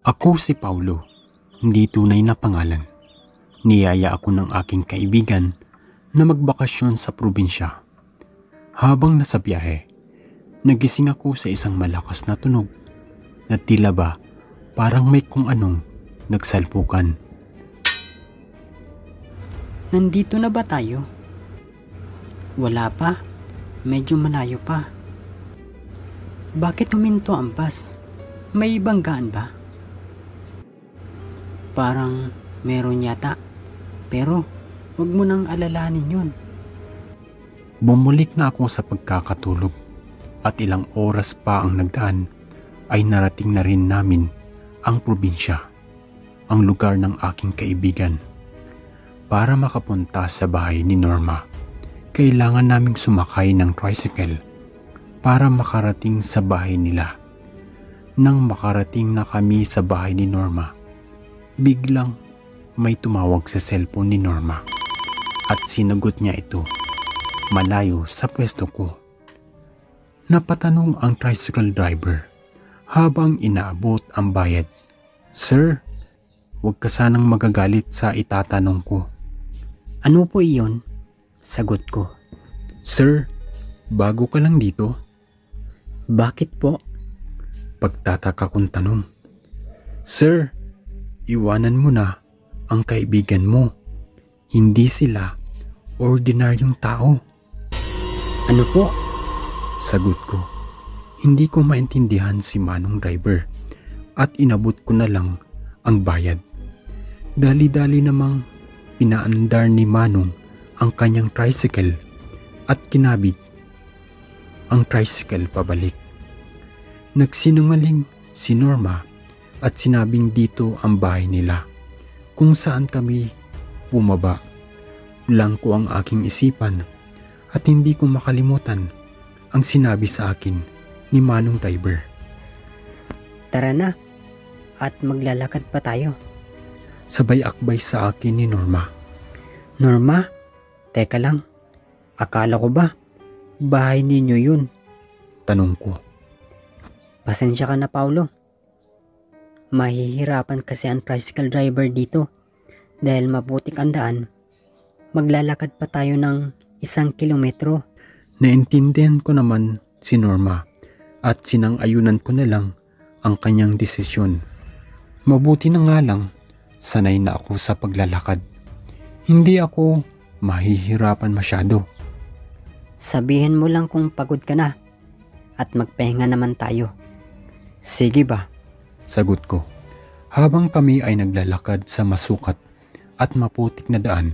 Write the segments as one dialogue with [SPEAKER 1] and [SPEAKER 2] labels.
[SPEAKER 1] Ako si Paulo, hindi tunay na pangalan. Niyaya ako ng aking kaibigan na magbakasyon sa probinsya. Habang nasa biyahe, nagising ako sa isang malakas na tunog na tila ba parang may kung anong nagsalpukan.
[SPEAKER 2] Nandito na ba tayo? Wala pa. Medyo malayo pa. Bakit huminto ang bus? May banggaan ba? Parang meron yata. Pero wag mo nang alalahanin yun.
[SPEAKER 1] Bumulik na ako sa pagkakatulog at ilang oras pa ang nagdaan ay narating na rin namin ang probinsya, ang lugar ng aking kaibigan. Para makapunta sa bahay ni Norma, kailangan naming sumakay ng tricycle para makarating sa bahay nila. Nang makarating na kami sa bahay ni Norma, biglang may tumawag sa cellphone ni Norma at sinagot niya ito malayo sa pwesto ko. Napatanong ang tricycle driver habang inaabot ang bayad. "Sir, huwag ka sanang magagalit sa itatanong ko."
[SPEAKER 2] Ano po iyon? Sagot ko.
[SPEAKER 1] "Sir, bago ka lang dito?"
[SPEAKER 2] Bakit po?
[SPEAKER 1] Pagtataka kong tanong. "Sir, iwanan mo na ang kaibigan mo. Hindi sila ordinaryong tao."
[SPEAKER 2] Ano po?
[SPEAKER 1] Sagot ko. Hindi ko maintindihan si Manong driver at inabot ko na lang ang bayad. Dali-dali namang pinaandar ni Manong ang kanyang tricycle at kinabit ang tricycle pabalik. Nagsinungaling si Norma at sinabing dito ang bahay nila kung saan kami bumaba. Blanko ang aking isipan at hindi ko makalimutan ang sinabi sa akin ni Manong driver.
[SPEAKER 2] Tara na. At maglalakad pa tayo.
[SPEAKER 1] Sabay akbay sa akin ni Norma.
[SPEAKER 2] Norma? Teka lang. Akala ko ba bahay ninyo yun?
[SPEAKER 1] Tanong ko.
[SPEAKER 2] Pasensya ka na, Paulo. Mahihirapan kasi ang tricycle driver dito dahil maputik ang daan. Maglalakad pa tayo ng 1 kilometro.
[SPEAKER 1] Naintindihan ko naman si Norma at sinang-ayunan ko na lang ang kanyang desisyon. Mabuti na nga lang, sanay na ako sa paglalakad. Hindi ako mahihirapan masyado.
[SPEAKER 2] Sabihin mo lang kung pagod ka na at magpahinga naman tayo.
[SPEAKER 1] Sige ba? Sagot ko. Habang kami ay naglalakad sa masukat at maputik na daan,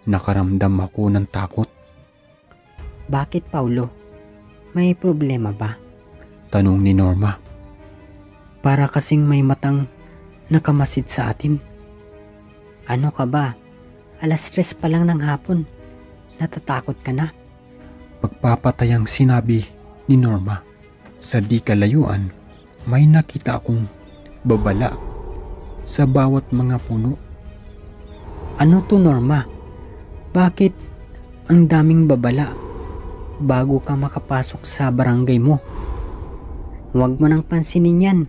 [SPEAKER 1] nakaramdam ako ng takot.
[SPEAKER 2] Bakit, Paulo? May problema ba?
[SPEAKER 1] Tanong ni Norma.
[SPEAKER 2] Para kasing may matang nakamasid sa atin. Ano ka ba? 3:00 pa lang ng hapon. Natatakot ka na?
[SPEAKER 1] Pagpapatayang sinabi ni Norma. Sa di kalayuan, may nakita akong babala sa bawat mga puno.
[SPEAKER 2] Ano to, Norma? Bakit ang daming babala bago ka makapasok sa barangay mo? Huwag mo nang pansinin yan.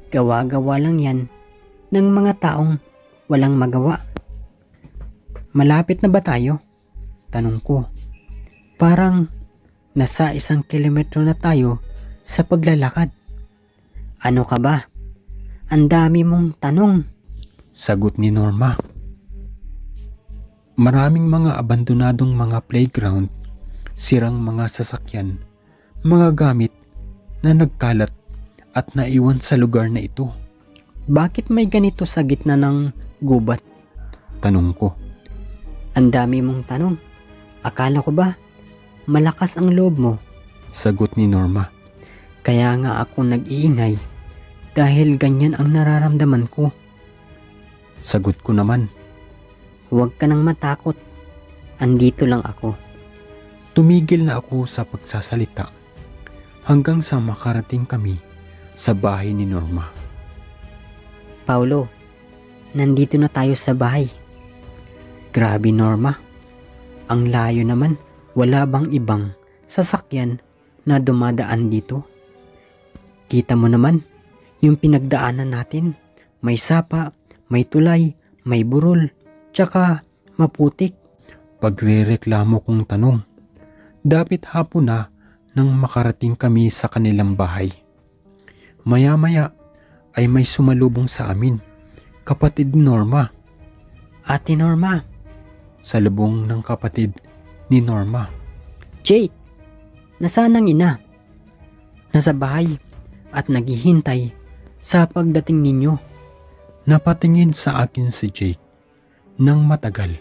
[SPEAKER 2] Gawa-gawa lang yan ng mga taong walang magawa. Malapit na ba tayo? Tanong ko. Parang nasa 1 kilometro na tayo sa paglalakad. Ano ka ba? Ang dami mong tanong.
[SPEAKER 1] Sagot ni Norma. Maraming mga abandonadong mga playground, sirang mga sasakyan, mga gamit na nagkalat at naiwan sa lugar na ito.
[SPEAKER 2] Bakit may ganito sa gitna ng gubat?
[SPEAKER 1] Tanong ko.
[SPEAKER 2] Ang dami mong tanong. Akala ko ba malakas ang loob mo?
[SPEAKER 1] Sagot ni Norma.
[SPEAKER 2] Kaya nga ako nag-iingay dahil ganyan ang nararamdaman ko.
[SPEAKER 1] Sagot ko naman.
[SPEAKER 2] Huwag ka nang matakot. Andito lang ako.
[SPEAKER 1] Tumigil na ako sa pagsasalita hanggang sa makarating kami sa bahay ni Norma.
[SPEAKER 2] Paulo, nandito na tayo sa bahay. Grabe, Norma. Ang layo naman. Wala bang ibang sasakyan na dumadaan dito? Kita mo naman, Yung pinagdaanan natin, may sapa, may tulay, may burol, tsaka maputik.
[SPEAKER 1] Pagrereklamo kong tanong. Dapat hapon na nang makarating kami sa kanilang bahay. Maya-maya ay may sumalubong sa amin. Kapatid Norma.
[SPEAKER 2] Ate Norma.
[SPEAKER 1] Salubong ng kapatid ni Norma.
[SPEAKER 2] Jake, nasaan ang ina? Nasa bahay at naghihintay sa pagdating ninyo.
[SPEAKER 1] Napatingin sa akin si Jake nang matagal.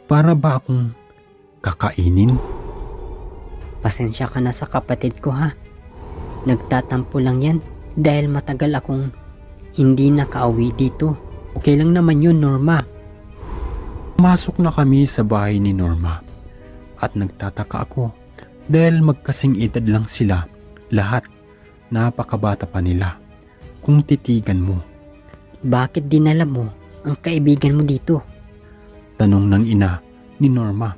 [SPEAKER 1] Para ba akong kakainin?
[SPEAKER 2] Pasensya ka na sa kapatid ko ha. Nagtatampo lang yan dahil matagal akong hindi nakauwi dito. Okay lang naman yun, Norma.
[SPEAKER 1] Masok na kami sa bahay ni Norma at nagtataka ako dahil magkasing edad lang sila lahat. Napakabata pa nila kung titigan mo.
[SPEAKER 2] Bakit dinala mo ang kaibigan mo dito?
[SPEAKER 1] Tanong ng ina ni Norma.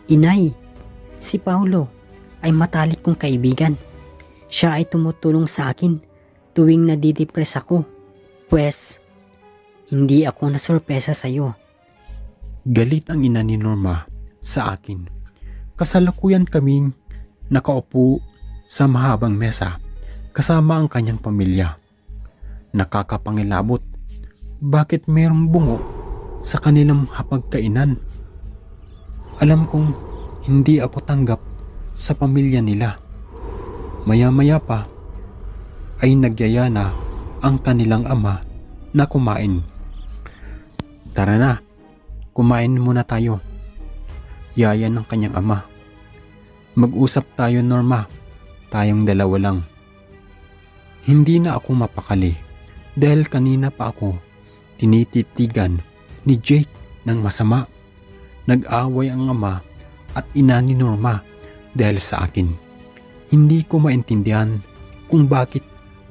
[SPEAKER 2] Inay, si Paulo ay matalik kong kaibigan. Siya ay tumutulong sa akin tuwing nadidepress ako. Pwes, hindi ako nasurpresa sa iyo.
[SPEAKER 1] Galit ang ina ni Norma sa akin. Kasalukuyan kaming nakaupo sa mahabang mesa kasama ang kanyang pamilya. Nakakapangilabot. Bakit mayroong bungo sa kanilang hapagkainan? Alam kong hindi ako tanggap sa pamilya nila. Maya-maya pa ay nagyaya na ang kanilang ama na kumain. Tara na, kumain muna tayo. Yaya ng kanyang ama. Mag-usap tayo, Norma. Tayong dalawa lang. Hindi na ako mapakali dahil kanina pa ako tinititigan ni Jake ng masama. Nag-away ang ama at ina ni Norma dahil sa akin. Hindi ko maintindihan kung bakit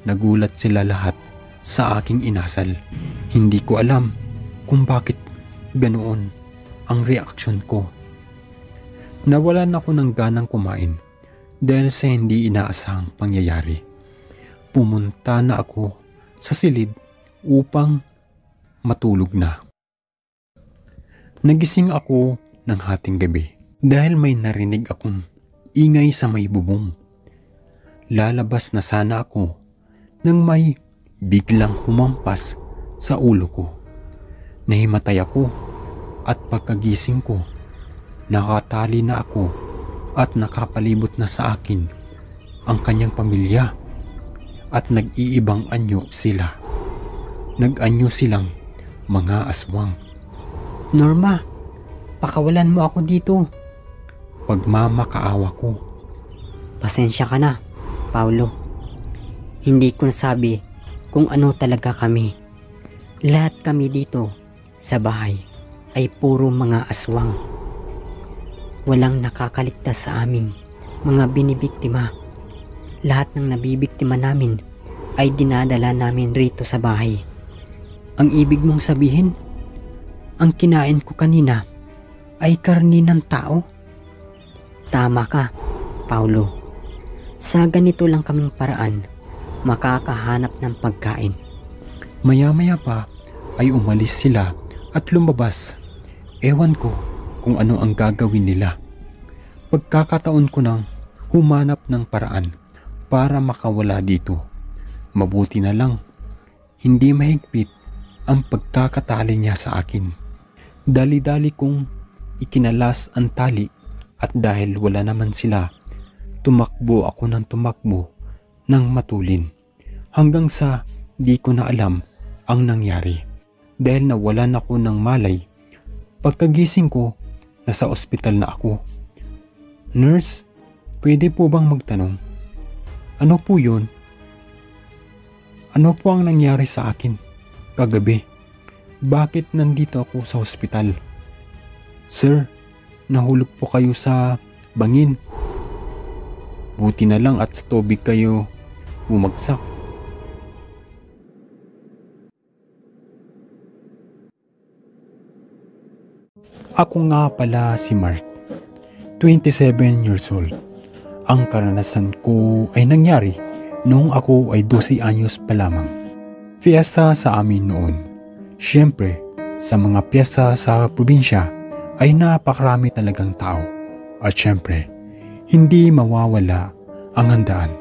[SPEAKER 1] nagulat sila lahat sa aking inasal. Hindi ko alam kung bakit ganoon ang reaksyon ko. Nawalan ako ng ganang kumain dahil sa hindi inaasahang pangyayari. Pumunta na ako sa silid upang matulog na. Nagising ako ng hating gabi dahil may narinig akong ingay sa may bubong. Lalabas na sana ako nang may biglang humampas sa ulo ko. Nahimatay ako at pagkagising ko, nakatali na ako at nakapalibot na sa akin ang kanyang pamilya at nag-iibang anyo sila. Nag-anyo silang mga aswang.
[SPEAKER 2] Norma, pakawalan mo ako dito.
[SPEAKER 1] Pagmamakaawa ko.
[SPEAKER 2] Pasensya ka na, Paulo. Hindi ko nasabi kung ano talaga kami. Lahat kami dito sa bahay ay puro mga aswang. Walang nakakaligtas sa aming mga binibiktima. Lahat ng nabibiktima namin ay dinadala namin rito sa bahay. Ang ibig mong sabihin, ang kinain ko kanina ay karni ng tao? Tama ka, Paulo. Sa ganito lang kaming paraan, makakahanap ng pagkain.
[SPEAKER 1] Maya-maya pa ay umalis sila at lumabas. Ewan ko kung ano ang gagawin nila. Pagkakataon ko nang humanap ng paraan para makawala dito. Mabuti na lang, hindi mahigpit ang pagkakatali niya sa akin. Dali-dali kong ikinalas ang tali at dahil wala naman sila, tumakbo ako ng tumakbo ng matulin hanggang sa di ko na alam ang nangyari dahil nawalan ako ng malay. Pagkagising ko, nasa ospital na ako. Nurse, pwede po bang magtanong? Ano po yun? Ano po ang nangyari sa akin kagabi? Bakit nandito ako sa ospital? Sir, nahulog po kayo sa bangin. Buti na lang at sa tubig kayo bumagsak. Ako nga pala si Mark, 27 years old. Ang karanasan ko ay nangyari noong ako ay 12 anyos pa lamang. Fiesta sa amin noon. Siyempre, sa mga piyesta sa probinsya ay napakarami talagang tao. At siyempre, hindi mawawala ang handaan.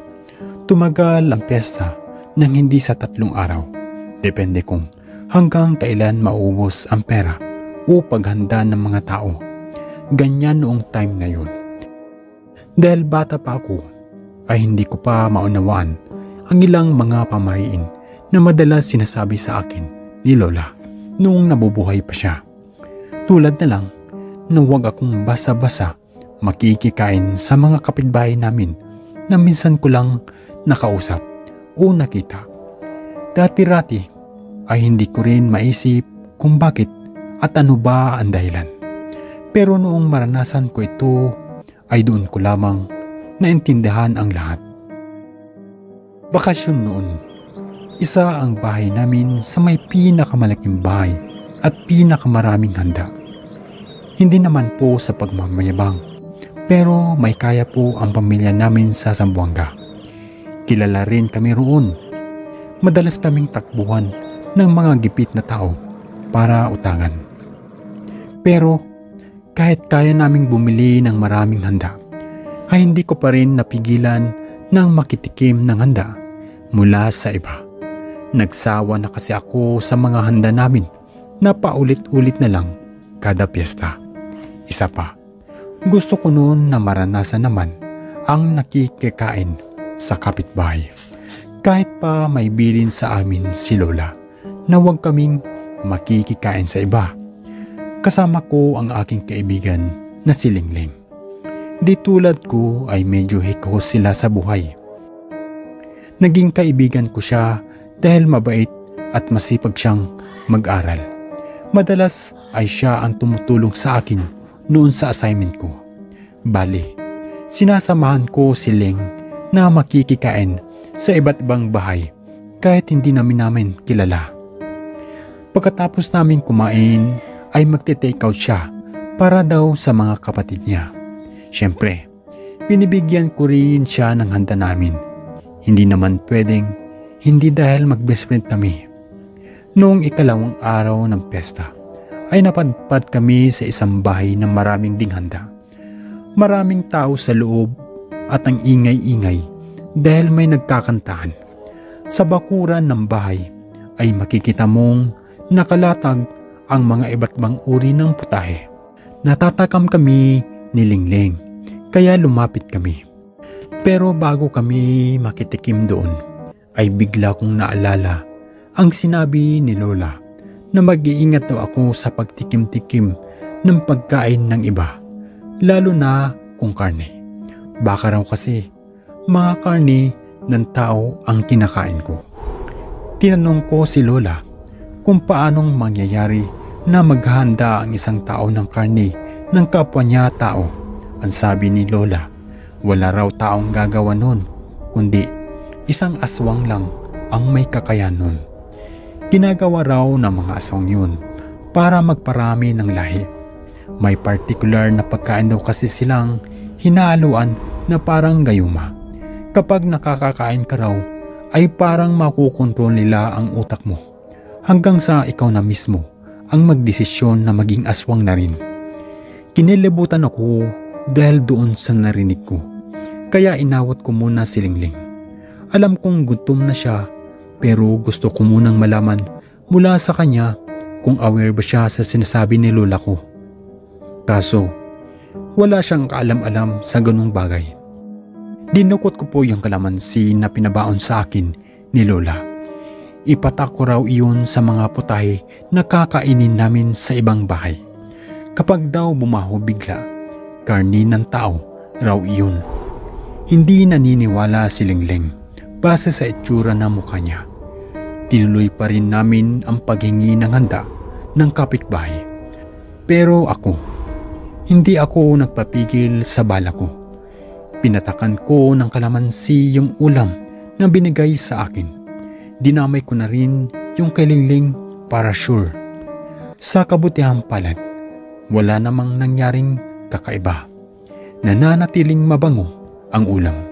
[SPEAKER 1] Tumagal ang piyesta nang hindi sa 3 araw. Depende kung hanggang kailan maubos ang pera o paghanda ng mga tao. Ganyan noong time na yun. Dahil bata pa ako, ay hindi ko pa maunawaan ang ilang mga pamahiin na madalas sinasabi sa akin ni Lola noong nabubuhay pa siya. Tulad na lang na huwag akong basa-basa makikikain sa mga kapitbahay namin na minsan ko lang nakausap o nakita. Dati-rati ay hindi ko rin maisip kung bakit at ano ba ang dahilan. Pero noong maranasan ko ito ay doon ko lamang naintindihan ang lahat. Bakasyon noon. Isa ang bahay namin sa may pinakamalaking bahay at pinakamaraming handa. Hindi naman po sa pagmamayabang, pero may kaya po ang pamilya namin sa Zamboanga. Kilala rin kami roon. Madalas kaming takbuhan ng mga gipit na tao para utangan. Pero kahit kaya naming bumili ng maraming handa, ay hindi ko pa rin napigilan ng makitikim ng handa mula sa iba. Nagsawa na kasi ako sa mga handa namin na paulit-ulit na lang kada piyesta. Isa pa, gusto ko noon na maranasan naman ang nakikikain sa kapitbahay. Kahit pa may bilin sa amin si Lola na huwag kaming makikikain sa iba. Kasama ko ang aking kaibigan na si Lingling. Di tulad ko ay medyo hikos sila sa buhay. Naging kaibigan ko siya dahil mabait at masipag siyang mag-aral. Madalas ay siya ang tumutulong sa akin noon sa assignment ko. Bali, sinasamahan ko si Ling na makikikain sa iba't ibang bahay kahit hindi namin kilala. Pagkatapos namin kumain ay magte-take out siya para daw sa mga kapatid niya. Siyempre, binibigyan ko rin siya ng handa namin. Hindi naman pwedeng hindi dahil mag-best friend kami. Noong ikalawang araw ng piyesta ay napadpad kami sa isang bahay na maraming ding handa. Maraming tao sa loob at ang ingay-ingay dahil may nagkakantahan. Sa bakuran ng bahay ay makikita mong nakalatag ang mga iba't ibang uri ng putahe. Natatakam kami ni Lingling, kaya lumapit kami. Pero bago kami makitikim doon, ay bigla kong naalala ang sinabi ni Lola na mag-iingat daw ako sa pagtikim-tikim ng pagkain ng iba, lalo na kung karne. Baka raw kasi mga karne ng tao ang kinakain ko. Tinanong ko si Lola kung paanong mangyayari na maghahanda ang isang tao ng karne ng kapwa niya tao. Ang sabi ni Lola, wala raw taong gagawa nun, kundi isang aswang lang ang may kakayahan nun. Ginagawa raw ng mga aswang yun para magparami ng lahi. May particular na pagkain daw kasi silang hinahaluan na parang gayuma. Kapag nakakakain ka raw, ay parang makukontrol nila ang utak mo hanggang sa ikaw na mismo ang magdesisyon na maging aswang na rin. Kinilibutan ako dahil doon sa narinig ko. Kaya inawat ko muna si Lingling. Alam kong gutom na siya, pero gusto ko munang malaman mula sa kanya kung aware ba siya sa sinasabi ni Lola ko. Kaso, wala siyang kaalam-alam sa ganung bagay. Dinukot ko po yung kalamansi na pinabaon sa akin ni Lola. Ipatak ko raw iyon sa mga putahe na kakainin namin sa ibang bahay. Kapag daw bumaho bigla, karni ng tao raw iyon. Hindi naniniwala si Lingling base sa itsura ng mukha niya. Tinuloy pa rin namin ang paghingi ng handa ng kapitbahay. Pero ako, hindi ako nagpapigil sa bala ko. Pinatakan ko ng kalamansi yung ulam na binigay sa akin. Dinamay ko na rin yung kay Lingling para sure. Sa kabutihang palad, wala namang nangyaring kakaiba. Nananatiling mabango ang ulam.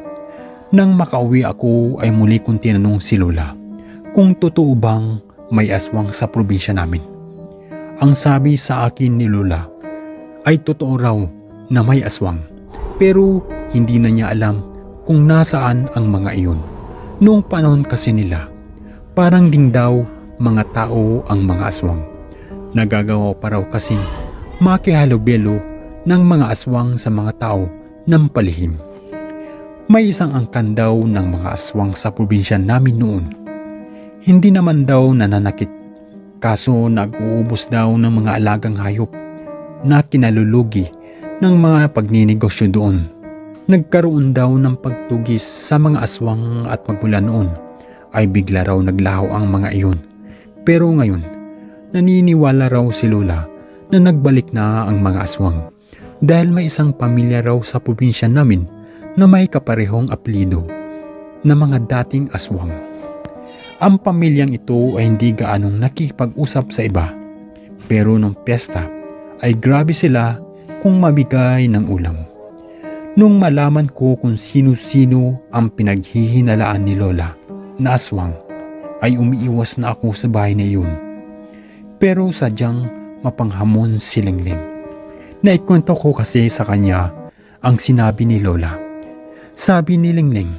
[SPEAKER 1] Nang makauwi ako ay muli kong tinanong si Lola kung totoo bang may aswang sa probinsya namin. Ang sabi sa akin ni Lola ay totoo raw na may aswang, pero hindi na niya alam kung nasaan ang mga iyon. Noong panahon kasi nila, parang ding daw mga tao ang mga aswang. Nagagawa pa raw kasing makihalubelo ng mga aswang sa mga tao ng palihim. May isang angkan daw ng mga aswang sa probinsya namin noon. Hindi naman daw nananakit, kaso nag-uubos daw ng mga alagang hayop na kinalulugi ng mga pagninegosyo doon. Nagkaroon daw ng pagtugis sa mga aswang at magmula noon ay bigla raw naglaho ang mga iyon. Pero ngayon, naniniwala raw si Lola na nagbalik na ang mga aswang dahil may isang pamilya raw sa probinsya namin na may kaparehong apelyido na mga dating aswang. Ang pamilyang ito ay hindi gaanong nakikipag-usap sa iba, pero nung piyesta ay grabe sila kung mabigay ng ulam. Nung malaman ko kung sino-sino ang pinaghihinalaan ni Lola na aswang, ay umiiwas na ako sa bahay na iyon. Pero sadyang mapanghamon si Linglin. Naikwento ko kasi sa kanya ang sinabi ni Lola. Sabi ni Linglin,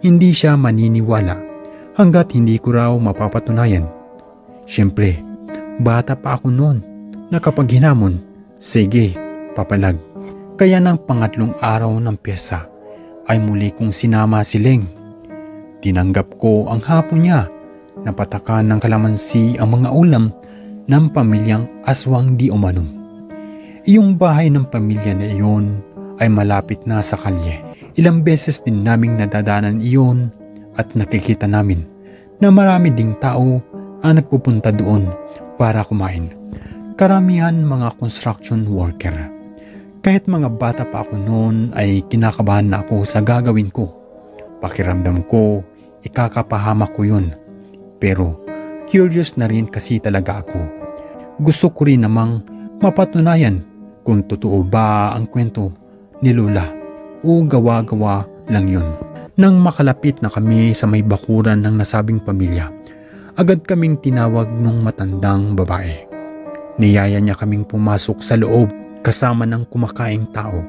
[SPEAKER 1] hindi siya maniniwala hanggat hindi ko raw mapapatunayan. Siyempre, bata pa ako noon na kapag hinamon, sige, papalag. Kaya ng pangatlong araw ng pyesa ay muli kong sinama si Ling. Tinanggap ko ang hapon niya. Napatakan ng kalamansi ang mga ulam ng pamilyang aswang di umano. Iyong bahay ng pamilya na iyon ay malapit na sa kalye. Ilang beses din naming nadadanan iyon at nakikita namin na marami ding tao ang nagpupunta doon para kumain. Karamihan mga construction worker. Kahit mga bata pa ako noon ay kinakabahan na ako sa gagawin ko. Pakiramdam ko, ikakapahamak ko yun. Pero curious na rin kasi talaga ako. Gusto ko rin namang mapatunayan kung totoo ba ang kwento ni Lola o gawa-gawa lang yun. Nang makalapit na kami sa may bakuran ng nasabing pamilya, agad kaming tinawag ng matandang babae. Niyaya niya kaming pumasok sa loob kasama ng kumakaing tao.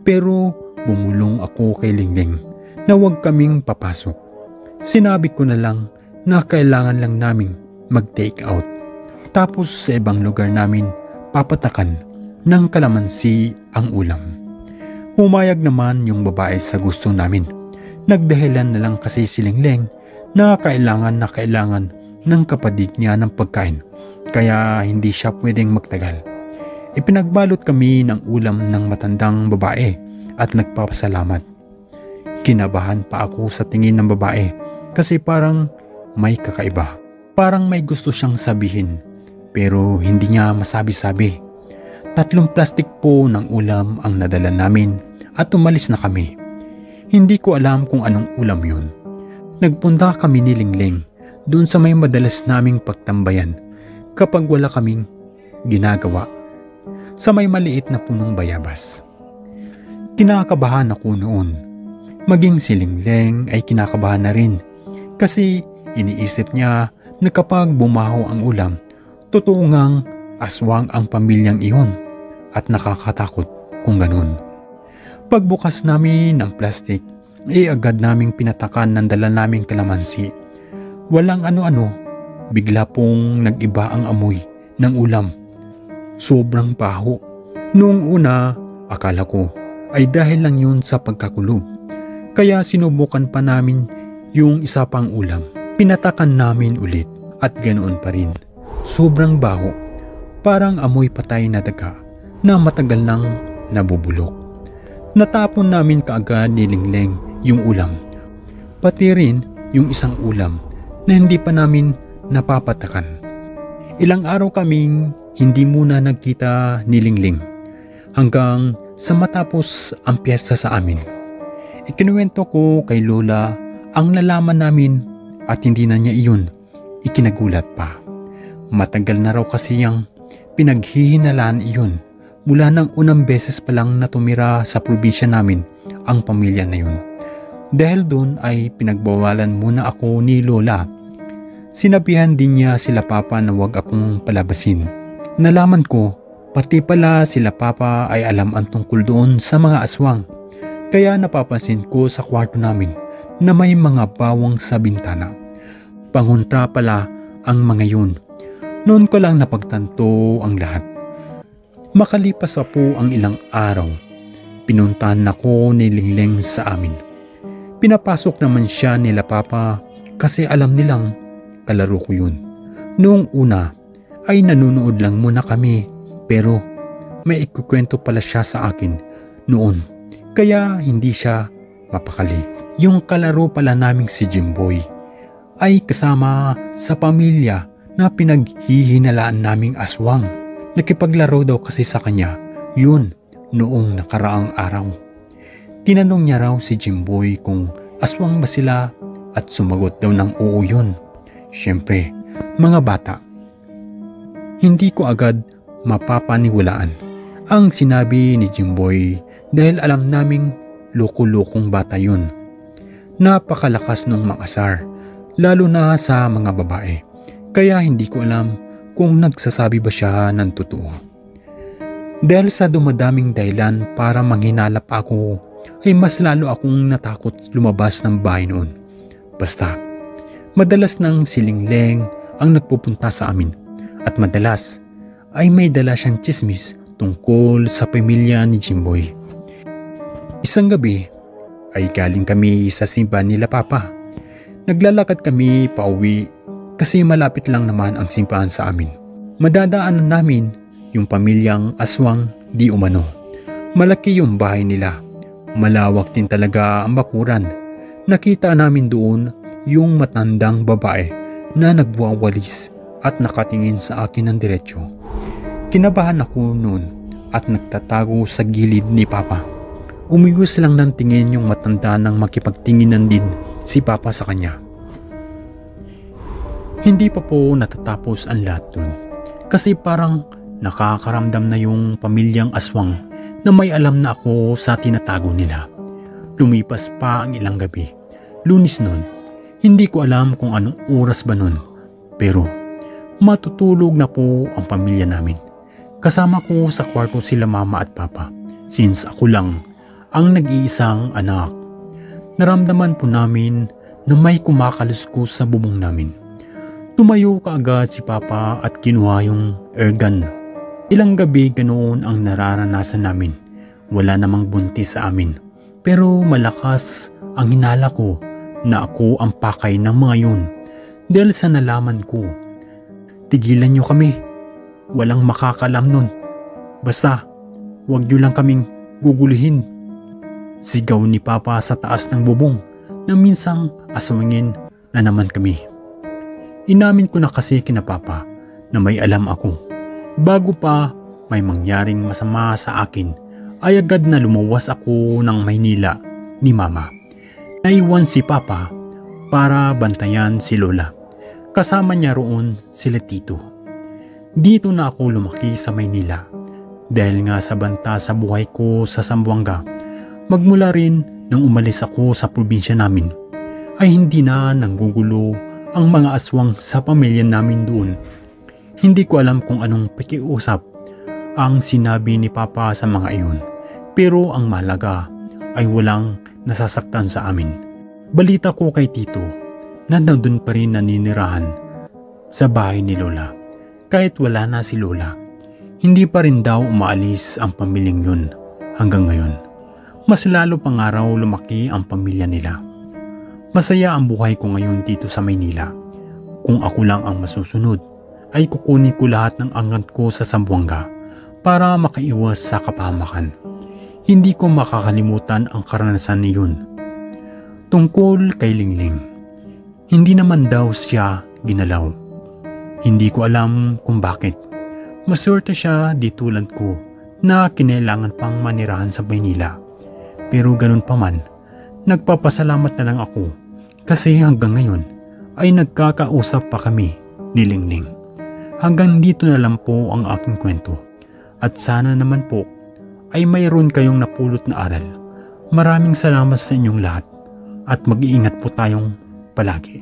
[SPEAKER 1] Pero bumulong ako kay Linglin na huwag kaming papasok. Sinabi ko na lang na kailangan lang naming mag-take out. Tapos sa ibang lugar namin papatakan ng kalamansi ang ulam. Pumayag naman yung babae sa gusto namin. Nagdahilan na lang kasi si Linglin na kailangan ng kapatid niya ng pagkain. Kaya hindi siya pwedeng magtagal. Ipinagbalot kami ng ulam ng matandang babae at nagpapasalamat. Kinabahan pa ako sa tingin ng babae kasi parang may kakaiba. Parang may gusto siyang sabihin pero hindi niya masabi-sabi. 3 plastic po ng ulam ang nadala namin at umalis na kami. Hindi ko alam kung anong ulam yun. Nagpunta kami ni Linglin doon sa may madalas naming pagtambayan kapag wala kaming ginagawa sa may maliit na punong bayabas. Kinakabahan ako noon. Maging si Linglin ay kinakabahan na rin kasi iniisip niya na kapag bumaho ang ulam, totoo ngang aswang ang pamilyang iyon at nakakatakot kung ganun. Pagbukas namin ng plastic, agad naming pinatakan ng dala naming kalamansi. Walang ano-ano, bigla pong nag-iba ang amoy ng ulam. Sobrang baho. Noong una, akala ko ay dahil lang yun sa pagkakulob. Kaya sinubukan pa namin yung isa pang ulam. Pinatakan namin ulit at ganoon pa rin. Sobrang baho. Parang amoy patay na daga na matagal nang nabubulok. Natapon namin kaagad ni Linglin yung ulam. Pati rin yung isang ulam na hindi pa namin napapatakan. Ilang araw kaming hindi muna nagkita ni Linglin hanggang sa matapos ang piyesta sa amin. Ikinuwento ko kay Lola ang nalaman namin at hindi na niya iyon ikinagulat pa. Matagal na raw kasi yung pinaghihinalaan iyon mula nang unang beses pa lang na tumira sa probinsya namin ang pamilya na yun. Dahil doon ay pinagbawalan muna ako ni Lola Sinabihan din niya sila papa na huwag akong palabasin. Nalaman ko, pati pala sila papa ay alam ang tungkol doon sa mga aswang. Kaya napapansin ko sa kwarto namin na may mga bawang sa bintana. Pangontra pala ang mga yun. Noon ko lang napagtanto ang lahat. Makalipas pa po ang ilang araw, pinuntahan ako ni Lingleng sa amin. Pinapasok naman siya nila papa kasi alam nilang kalaro ko yun. Noong una ay nanunood lang muna kami pero may ikukwento pala siya sa akin noon kaya hindi siya mapakali. Yung kalaro pala naming si Jimboy ay kasama sa pamilya na pinaghihinalaan naming aswang. Nakipaglaro daw kasi sa kanya yun noong nakaraang araw. Tinanong niya raw si Jimboy kung aswang ba sila at sumagot daw ng oo yun. Siyempre, mga bata. Hindi ko agad mapapaniwalaan ang sinabi ni Jimboy dahil alam naming loko-lokong bata yun. Napakalakas nung makasar, lalo na sa mga babae. Kaya hindi ko alam kung nagsasabi ba siya ng totoo. Dahil sa dumadaming dahilan para manghinalap ako, ay mas lalo akong natakot lumabas ng bahay noon. Basta, madalas ng si Lingleng ang nagpupunta sa amin at madalas ay may dala siyang tsismis tungkol sa pamilya ni Jimboy. Isang gabi ay galing kami sa simbahan nila papa. Naglalakad kami pauwi kasi malapit lang naman ang simbahan sa amin. Madadaanan namin yung pamilyang aswang di umano. Malaki yung bahay nila. Malawak din talaga ang bakuran. Nakita namin doon yung matandang babae na nagwawalis at nakatingin sa akin ng diretsyo. Kinabahan ako noon at nagtatago sa gilid ni Papa. Umiwas lang ng tingin yung matanda nang makipagtinginan din si Papa sa kanya. Hindi pa po natatapos ang lahat doon kasi parang nakakaramdam na yung pamilyang aswang na may alam na ako sa tinatago nila. Lumipas pa ang ilang gabi. Lunes noon. Hindi ko alam kung anong oras ba nun. Pero matutulog na po ang pamilya namin. Kasama ko sa kwarto sila mama at papa since ako lang ang nag-iisang anak. Naramdaman po namin na may kumakaluskos sa bubong namin. Tumayo kaagad si papa at kinuha yung airgun. Ilang gabi ganoon ang nararanasan namin. Wala namang buntis sa amin. Pero malakas ang hinala ko na ako ang pakay ng mga yun dahil sa nalaman ko. Tigilan nyo kami. Walang makakalam nun. Basta, huwag nyo lang kaming guguluhin. Sigaw ni Papa sa taas ng bubong na minsang aswangin na naman kami. Inamin ko na kasi kina Papa na may alam ako. Bago pa may mangyaring masama sa akin, ay agad na lumuwas ako ng Maynila ni Mama. Naiwan si Papa para bantayan si Lola. Kasama niya roon sila Tito. Dito na ako lumaki sa Maynila dahil nga sa banta sa buhay ko sa Zamboanga. Magmula rin nang umalis ako sa probinsya namin ay hindi na nanggugulo ang mga aswang sa pamilya namin doon. Hindi ko alam kung anong pakiusap ang sinabi ni Papa sa mga iyon. Pero ang mahalaga ay walang nasasaktan sa amin. Balita ko kay Tito na nandun pa rin naninirahan sa bahay ni Lola. Kahit wala na si Lola, hindi pa rin daw umaalis ang pamilyang yun hanggang ngayon. Mas lalo pa nga raw lumaki ang pamilya nila. Masaya ang buhay ko ngayon dito sa Maynila. Kung ako lang ang masusunod, ay kukunin ko lahat ng angat ko sa Zamboanga para makaiwas sa kapahamakan. Hindi ko makakalimutan ang karanasan niyon. Tungkol kay Lingleng, hindi naman daw siya ginalaw. Hindi ko alam kung bakit. Maswerte siya di tulad ko na kinailangan pang manirahan sa Maynila. Pero ganun pa man, nagpapasalamat na lang ako kasi hanggang ngayon ay nagkakausap pa kami ni Lingleng. Hanggang dito na lang po ang aking kwento. At sana naman po ay mayroon kayong napulot na aral. Maraming salamat sa inyong lahat at mag-iingat po tayong palagi.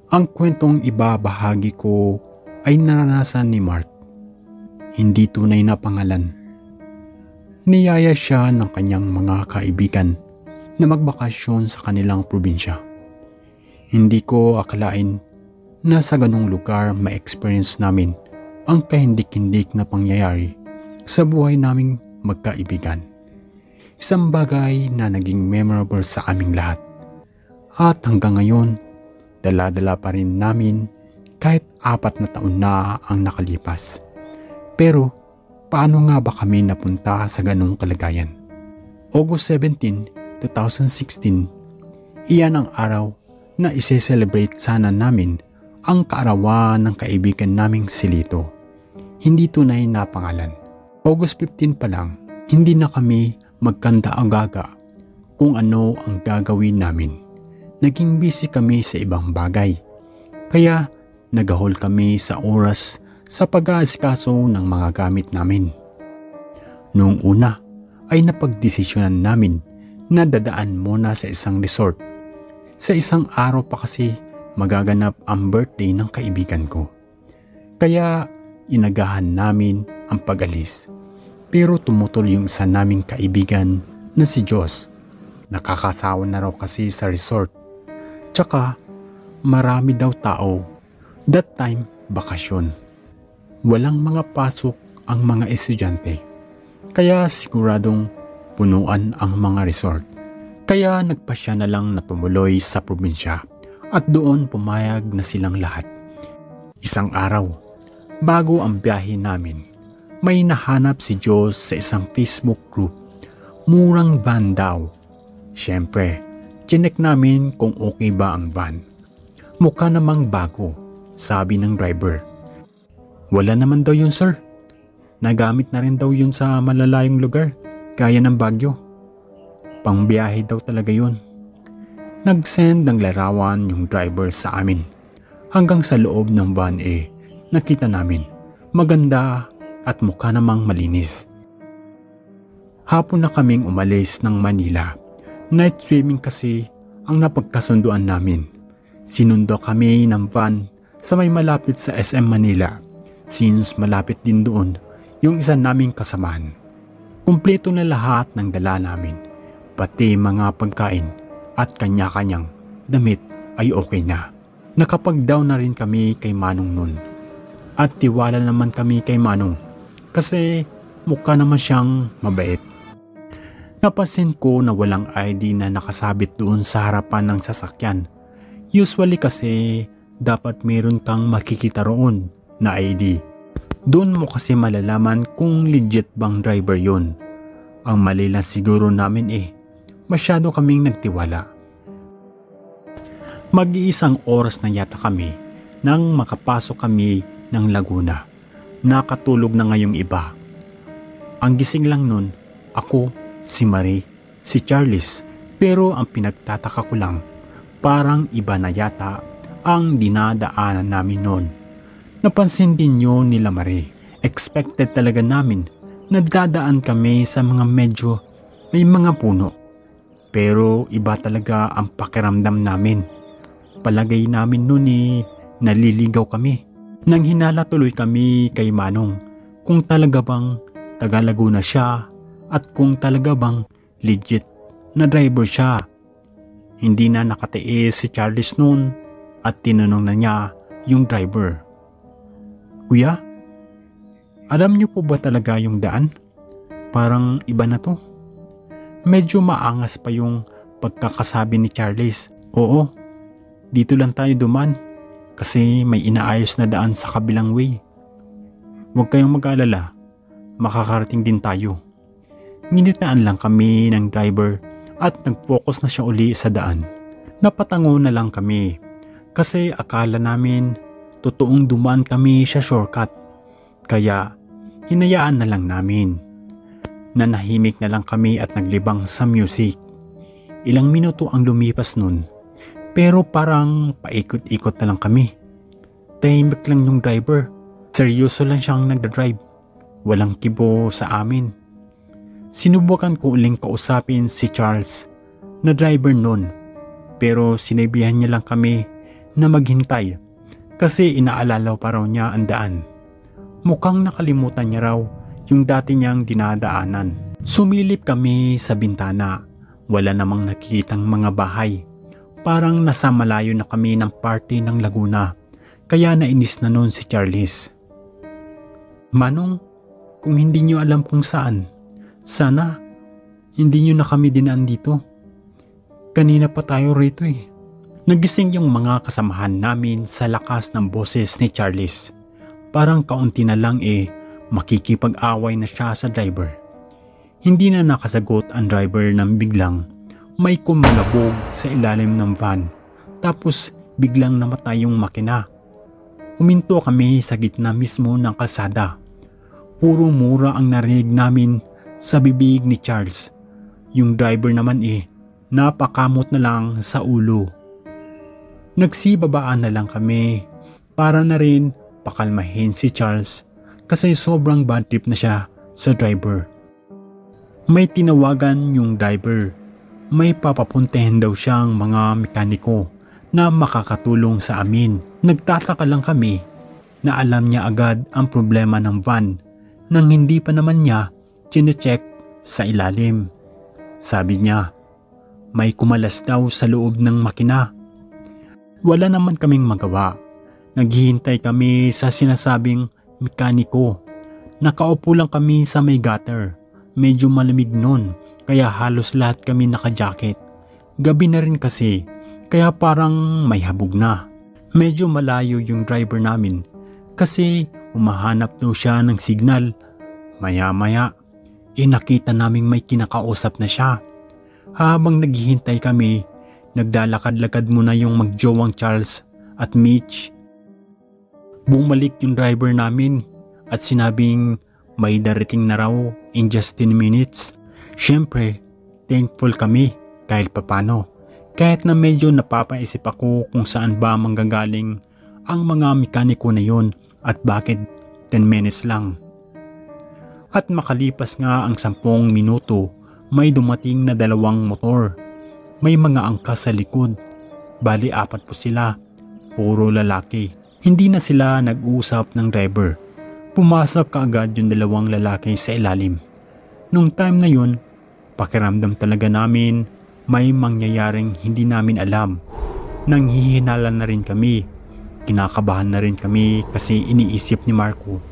[SPEAKER 1] Ang kwentong ibabahagi ko ay naranasan ni Mark. Hindi tunay na pangalan. Niyaya siya ng kanyang mga kaibigan na magbakasyon sa kanilang probinsya. Hindi ko akalain na sa ganong lugar ma-experience namin ang kahindik-hindik na pangyayari sa buhay naming magkaibigan. Isang bagay na naging memorable sa aming lahat. At hanggang ngayon, dala-dala pa rin namin kahit 4 na taon na ang nakalipas. Pero paano nga ba kami napunta sa ganong kalagayan? August 17, 2016, iyan ang araw na ise-celebrate sana namin ang kaarawan ng kaibigan naming si Lito. Hindi tunay na pangalan. August 15 pa lang, hindi na kami magkanda-agaga kung ano ang gagawin namin. Naging busy kami sa ibang bagay. Kaya nagahol kami sa oras sa pag-aasikaso ng mga gamit namin. Noong una ay napagdesisyonan namin na dadaan muna sa isang resort. Sa isang araw pa kasi magaganap ang birthday ng kaibigan ko. Kaya inagahan namin ang pag-alis. Pero tumutol yung isa naming kaibigan na si Joss. Nakakasawa na raw kasi sa resort. Tsaka marami daw tao. That time, bakasyon. Walang mga pasok ang mga estudyante. Kaya siguradong punuan ang mga resort. Kaya nagpasya na lang na tumuloy sa probinsya at doon pumayag na silang lahat. Isang araw, bago ang biyahe namin, may nahanap si Joss sa isang Facebook group. Murang van daw. Siyempre, chinek namin kung okay ba ang van. Mukha namang bago, sabi ng driver. Wala naman daw yun, sir. Nagamit na rin daw yun sa malalayong lugar, gaya ng Baguio. Pangbiyahe daw talaga yun. Nag-send ng larawan yung driver sa amin. Hanggang sa loob ng van nakita namin. Maganda at mukha namang malinis. Hapon na kaming umalis ng Manila. Night swimming kasi ang napagkasunduan namin. Sinundo kami ng van sa may malapit sa SM Manila since malapit din doon yung isa naming kasamahan. Kumpleto na lahat ng dala namin, pati mga pagkain at kanya-kanyang damit ay okay na. Nakapag-down na rin kami kay Manong nun. At tiwala naman kami kay Manong kasi mukha naman siyang mabait. Napansin ko na walang ID na nakasabit doon sa harapan ng sasakyan. Usually kasi dapat meron kang makikita roon na ID. Doon mo kasi malalaman kung legit bang driver yun. Ang mali lang siguro namin masyado kaming nagtiwala. Mag-iisang oras na yata kami nang makapasok kami ng Laguna. Nakatulog na ngayong iba. Ang gising lang nun, ako, si Marie, si Charles, pero ang pinagtataka ko lang, parang iba na yata ang dinadaanan namin noon. Napansin din nyo nila Marie, expected talaga namin na dadaan kami sa mga medyo may mga puno. Pero iba talaga ang pakiramdam namin. Palagay namin noon naliligaw kami. Nang hinala tuloy kami kay Manong kung talaga bang taga Laguna siya at kung talaga bang legit na driver siya. Hindi na nakatiis si Charles noon at tinanong na niya yung driver. Kuya, alam niyo po ba talaga yung daan? Parang iba na to. Medyo maangas pa yung pagkakasabi ni Charles. Oo, dito lang tayo duman kasi may inaayos na daan sa kabilang way. Huwag kayong mag-alala, makakarating din tayo. Nginitaan lang kami ng driver at nag-focus na siya uli sa daan. Napatango na lang kami kasi akala namin totoong dumaan kami sa shortcut. Kaya hinayaan na lang namin. Nanahimik na lang kami at naglibang sa music. Ilang minuto ang lumipas nun pero parang paikot-ikot na lang kami. Tahimik lang yung driver. Seryoso lang siyang nagdadrive. Walang kibo sa amin. Sinubukan ko uling kausapin si Charles na driver nun pero sinabihan niya lang kami na maghintay kasi inaalala pa raw niya ang daan. Mukhang nakalimutan niya raw yung dati niyang dinadaanan. Sumilip kami sa bintana. Wala namang nakikitang mga bahay. Parang nasa malayo na kami ng party ng Laguna. Kaya nainis na noon si Charles. Manong, kung hindi niyo alam kung saan, sana hindi niyo na kami dinaan dito. Kanina pa tayo rito eh. Nagising yung mga kasamahan namin sa lakas ng boses ni Charles. Parang kaunti na lang makikipag-away na siya sa driver. Hindi na nakasagot ang driver nang biglang may kumalabog sa ilalim ng van. Tapos biglang namatay yung makina. Huminto kami sa gitna mismo ng kalsada. Puro mura ang narinig namin sa bibig ni Charles. Yung driver naman napakamot na lang sa ulo. Nagsibabaan na lang kami para na rin pakalmahin si Charles kasi sobrang bad trip na siya sa driver. May tinawagan yung driver. May papapuntahin daw siyang mga mekaniko na makakatulong sa amin. Nagtataka lang kami na alam niya agad ang problema ng van nang hindi pa naman niya chinecheck sa ilalim. Sabi niya, may kumalas daw sa loob ng makina. Wala naman kaming magawa. Naghihintay kami sa sinasabing mekaniko. Nakaupo lang kami sa may gutter. Medyo malamig nun kaya halos lahat kami naka-jacket. Gabi na rin kasi kaya parang may habog na. Medyo malayo yung driver namin kasi umahanap daw siya ng signal. Maya-maya, nakita naming may kinakausap na siya. Habang naghihintay kami, naglalakad-lakad muna yung magjowang Charles at Mitch. Bumalik yung driver namin at sinabing may darating na raw in just 10 minutes. Siyempre, thankful kami kahit papano. Kahit na medyo napapaisip ako kung saan ba manggagaling ang mga mekaniko na yon at bakit 10 minutes lang. At makalipas nga ang 10 minuto, may dumating na 2 motor. May mga angkas sa likod. Bali 4 po sila. Puro lalaki. Hindi na sila nag-uusap ng driver. Pumasok kaagad yung 2 lalaki sa ilalim. Nung time na yun, pakiramdam talaga namin may mangyayaring hindi namin alam. Nanghihinala na rin kami. Kinakabahan na rin kami kasi iniisip ni Marco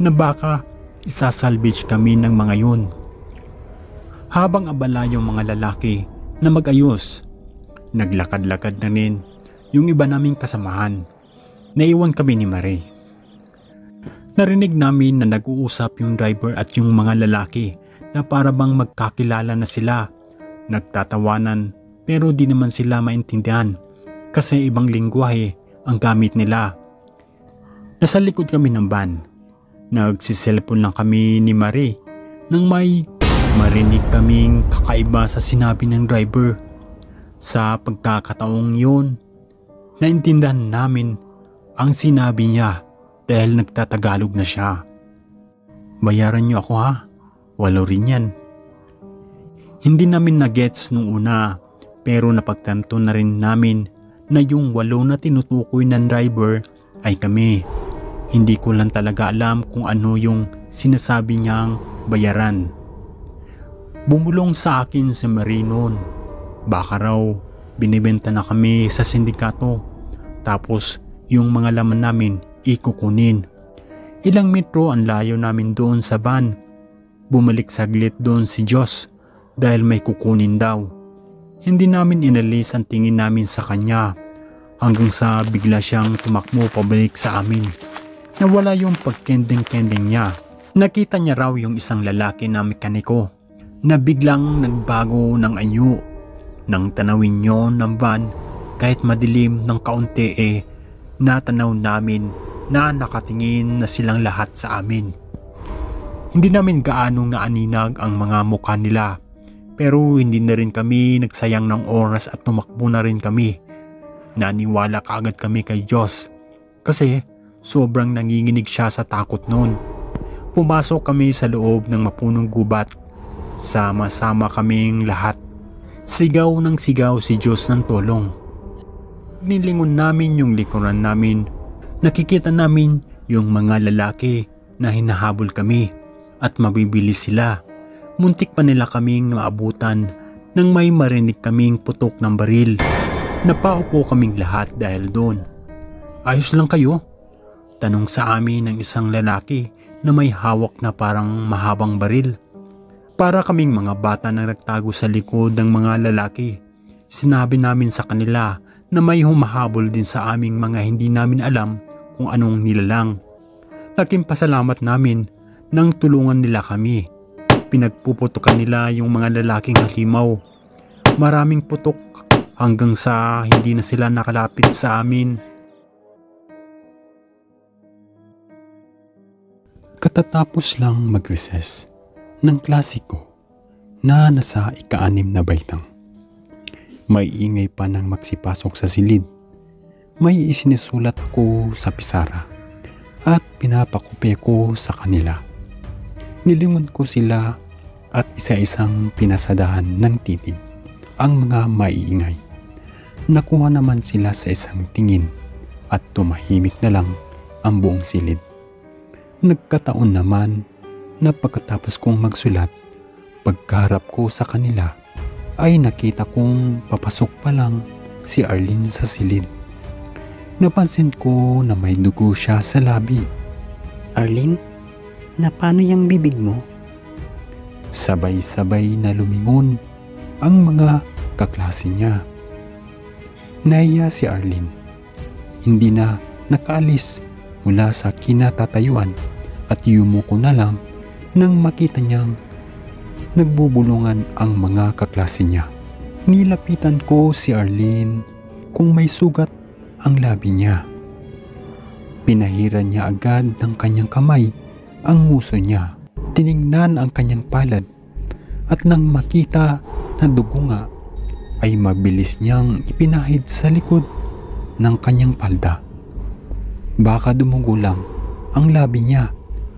[SPEAKER 1] na baka isasalvage kami ng mga yun. Habang abala yung mga lalaki na mag-ayos, naglakad-lakad na rin yung iba naming kasamahan. Naiwan kami ni Marie. Narinig namin na nag-uusap yung driver at yung mga lalaki na para bang magkakilala na sila. Nagtatawanan pero di naman sila maintindihan kasi ibang lingwahe ang gamit nila. Nasa likod kami ng van. Nagsiselfon lang kami ni Marie nang may marinig kaming kakaiba sa sinabi ng driver. Sa pagkakataong yun, naintindihan namin ang sinabi niya dahil nagtatagalog na siya. Bayaran niyo ako ha, 8 rin yan. Hindi namin na-gets nung una pero napagtanto na rin namin na yung 8 na tinutukoy ng driver ay kami. Hindi ko lang talaga alam kung ano yung sinasabi niyang bayaran. Bumulong sa akin si Marie noon. Baka raw binibenta na kami sa sindikato tapos yung mga laman namin ikukunin. Ilang metro ang layo namin doon sa van. Bumalik saglit doon si Diyos dahil may kukunin daw. Hindi namin inalis ang tingin namin sa kanya hanggang sa bigla siyang tumakbo pabalik sa amin. Nawala yung pagkending-kending niya. Nakita niya raw yung isang lalaki na mekaniko na biglang nagbago ng anyo. Nang tanawin niyo ng van kahit madilim ng kaunti natanaw namin na nakatingin na silang lahat sa amin. Hindi namin gaanong naaninag ang mga mukha nila pero hindi na rin kami nagsayang ng oras at tumakbo na rin kami. Naniwala kaagad kami kay Diyos kasi sobrang nanginginig siya sa takot noon. Pumasok kami sa loob ng mapunong gubat. Sama-sama kaming lahat. Sigaw ng sigaw si Diyos ng tulong. nilingon namin yung likuran namin, nakikita namin yung mga lalaki na hinahabol kami at mabibilis sila. Muntik pa nila kaming maabutan nang may marinig kaming putok ng baril. Napaupo kaming lahat dahil doon. Ayos lang kayo? Tanong sa amin ng isang lalaki na may hawak na parang mahabang baril. Para kaming mga bata na nagtago sa likod ng mga lalaki. Sinabi namin sa kanila na may humahabol din sa aming mga hindi namin alam kung anong nilalang. Laking pasalamat namin nang tulungan nila kami. Pinagpuputukan nila yung mga lalaking halimaw. Maraming putok hanggang sa hindi na sila nakalapit sa amin. Katatapos lang mag-recess ng klase ko na nasa ika-6 na baitang. May ingay pa nang magsipasok sa silid. May isinisulat ako sa pisara at pinapakopya ko sa kanila. Nilingon ko sila at isa-isang pinasadahan ng titig ang mga maiingay. Nakuha naman sila sa isang tingin at tumahimik na lang ang buong silid. Nagkataon naman na pagkatapos kong magsulat, pagkaharap ko sa kanila ay nakita kong papasok pa lang si Arlene sa silid. Napansin ko na may dugo siya sa labi.
[SPEAKER 2] Arlene, na paano yung bibig mo?
[SPEAKER 1] Sabay-sabay na lumingon ang mga kaklase niya. Nahiya si Arlene. Hindi na nakaalis mula sa kinatatayuan at yumuko na lang nang makita niyang nagbubulungan ang mga kaklase niya. Nilapitan ko si Arlene kung may sugat ang labi niya. Pinahiran niya agad ng kanyang kamay ang nguso niya. Tiningnan ang kanyang palad at nang makita na dugo nga ay mabilis niyang ipinahid sa likod ng kanyang palda. Baka dumugo lang ang labi niya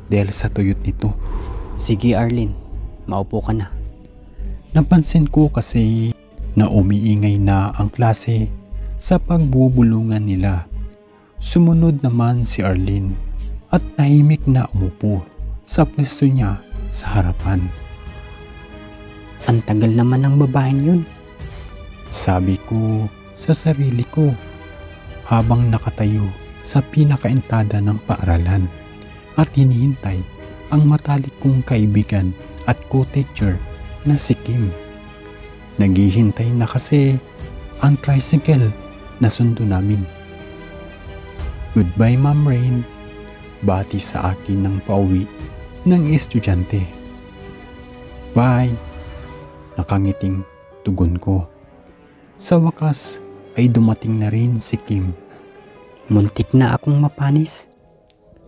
[SPEAKER 1] dahil sa tuyot nito.
[SPEAKER 2] Sige Arlene, maupo ka na.
[SPEAKER 1] Napansin ko kasi na umiingay na ang klase sa pagbubulungan nila. Sumunod naman si Arlene at tahimik na umupo sa pwesto niya sa harapan.
[SPEAKER 2] Ang tagal naman ng babaeng yun.
[SPEAKER 1] Sabi ko sa sarili ko habang nakatayo sa pinakaentrada ng paaralan at hinihintay ang matalik kong kaibigan at co-teacher na si Kim. Naghihintay na kasi ang tricycle na sundo namin. Goodbye Ma'am Rain, bati sa akin ng pauwi ng estudyante. Bye, nakangiting tugon ko. Sa wakas ay dumating na rin si Kim.
[SPEAKER 2] Muntik na akong mapanis.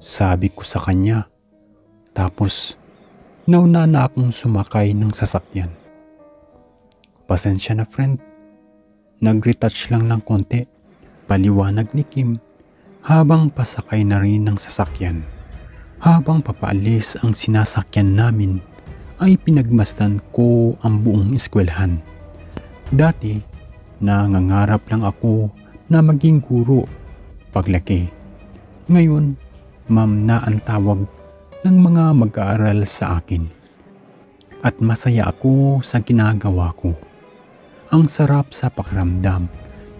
[SPEAKER 1] Sabi ko sa kanya. Tapos, nauna na akong sumakay ng sasakyan. Pasensya na friend. Nag-retouch lang ng konti. Paliwanag ni Kim habang pasakay na rin ng sasakyan. Habang papaalis ang sinasakyan namin ay pinagmasdan ko ang buong eskwelahan. Dati, nangangarap lang ako na maging guro paglaki. Ngayon, ma'am na ang tawag ng mga mag-aaral sa akin. At masaya ako sa ginagawa ko. Ang sarap sa pakiramdam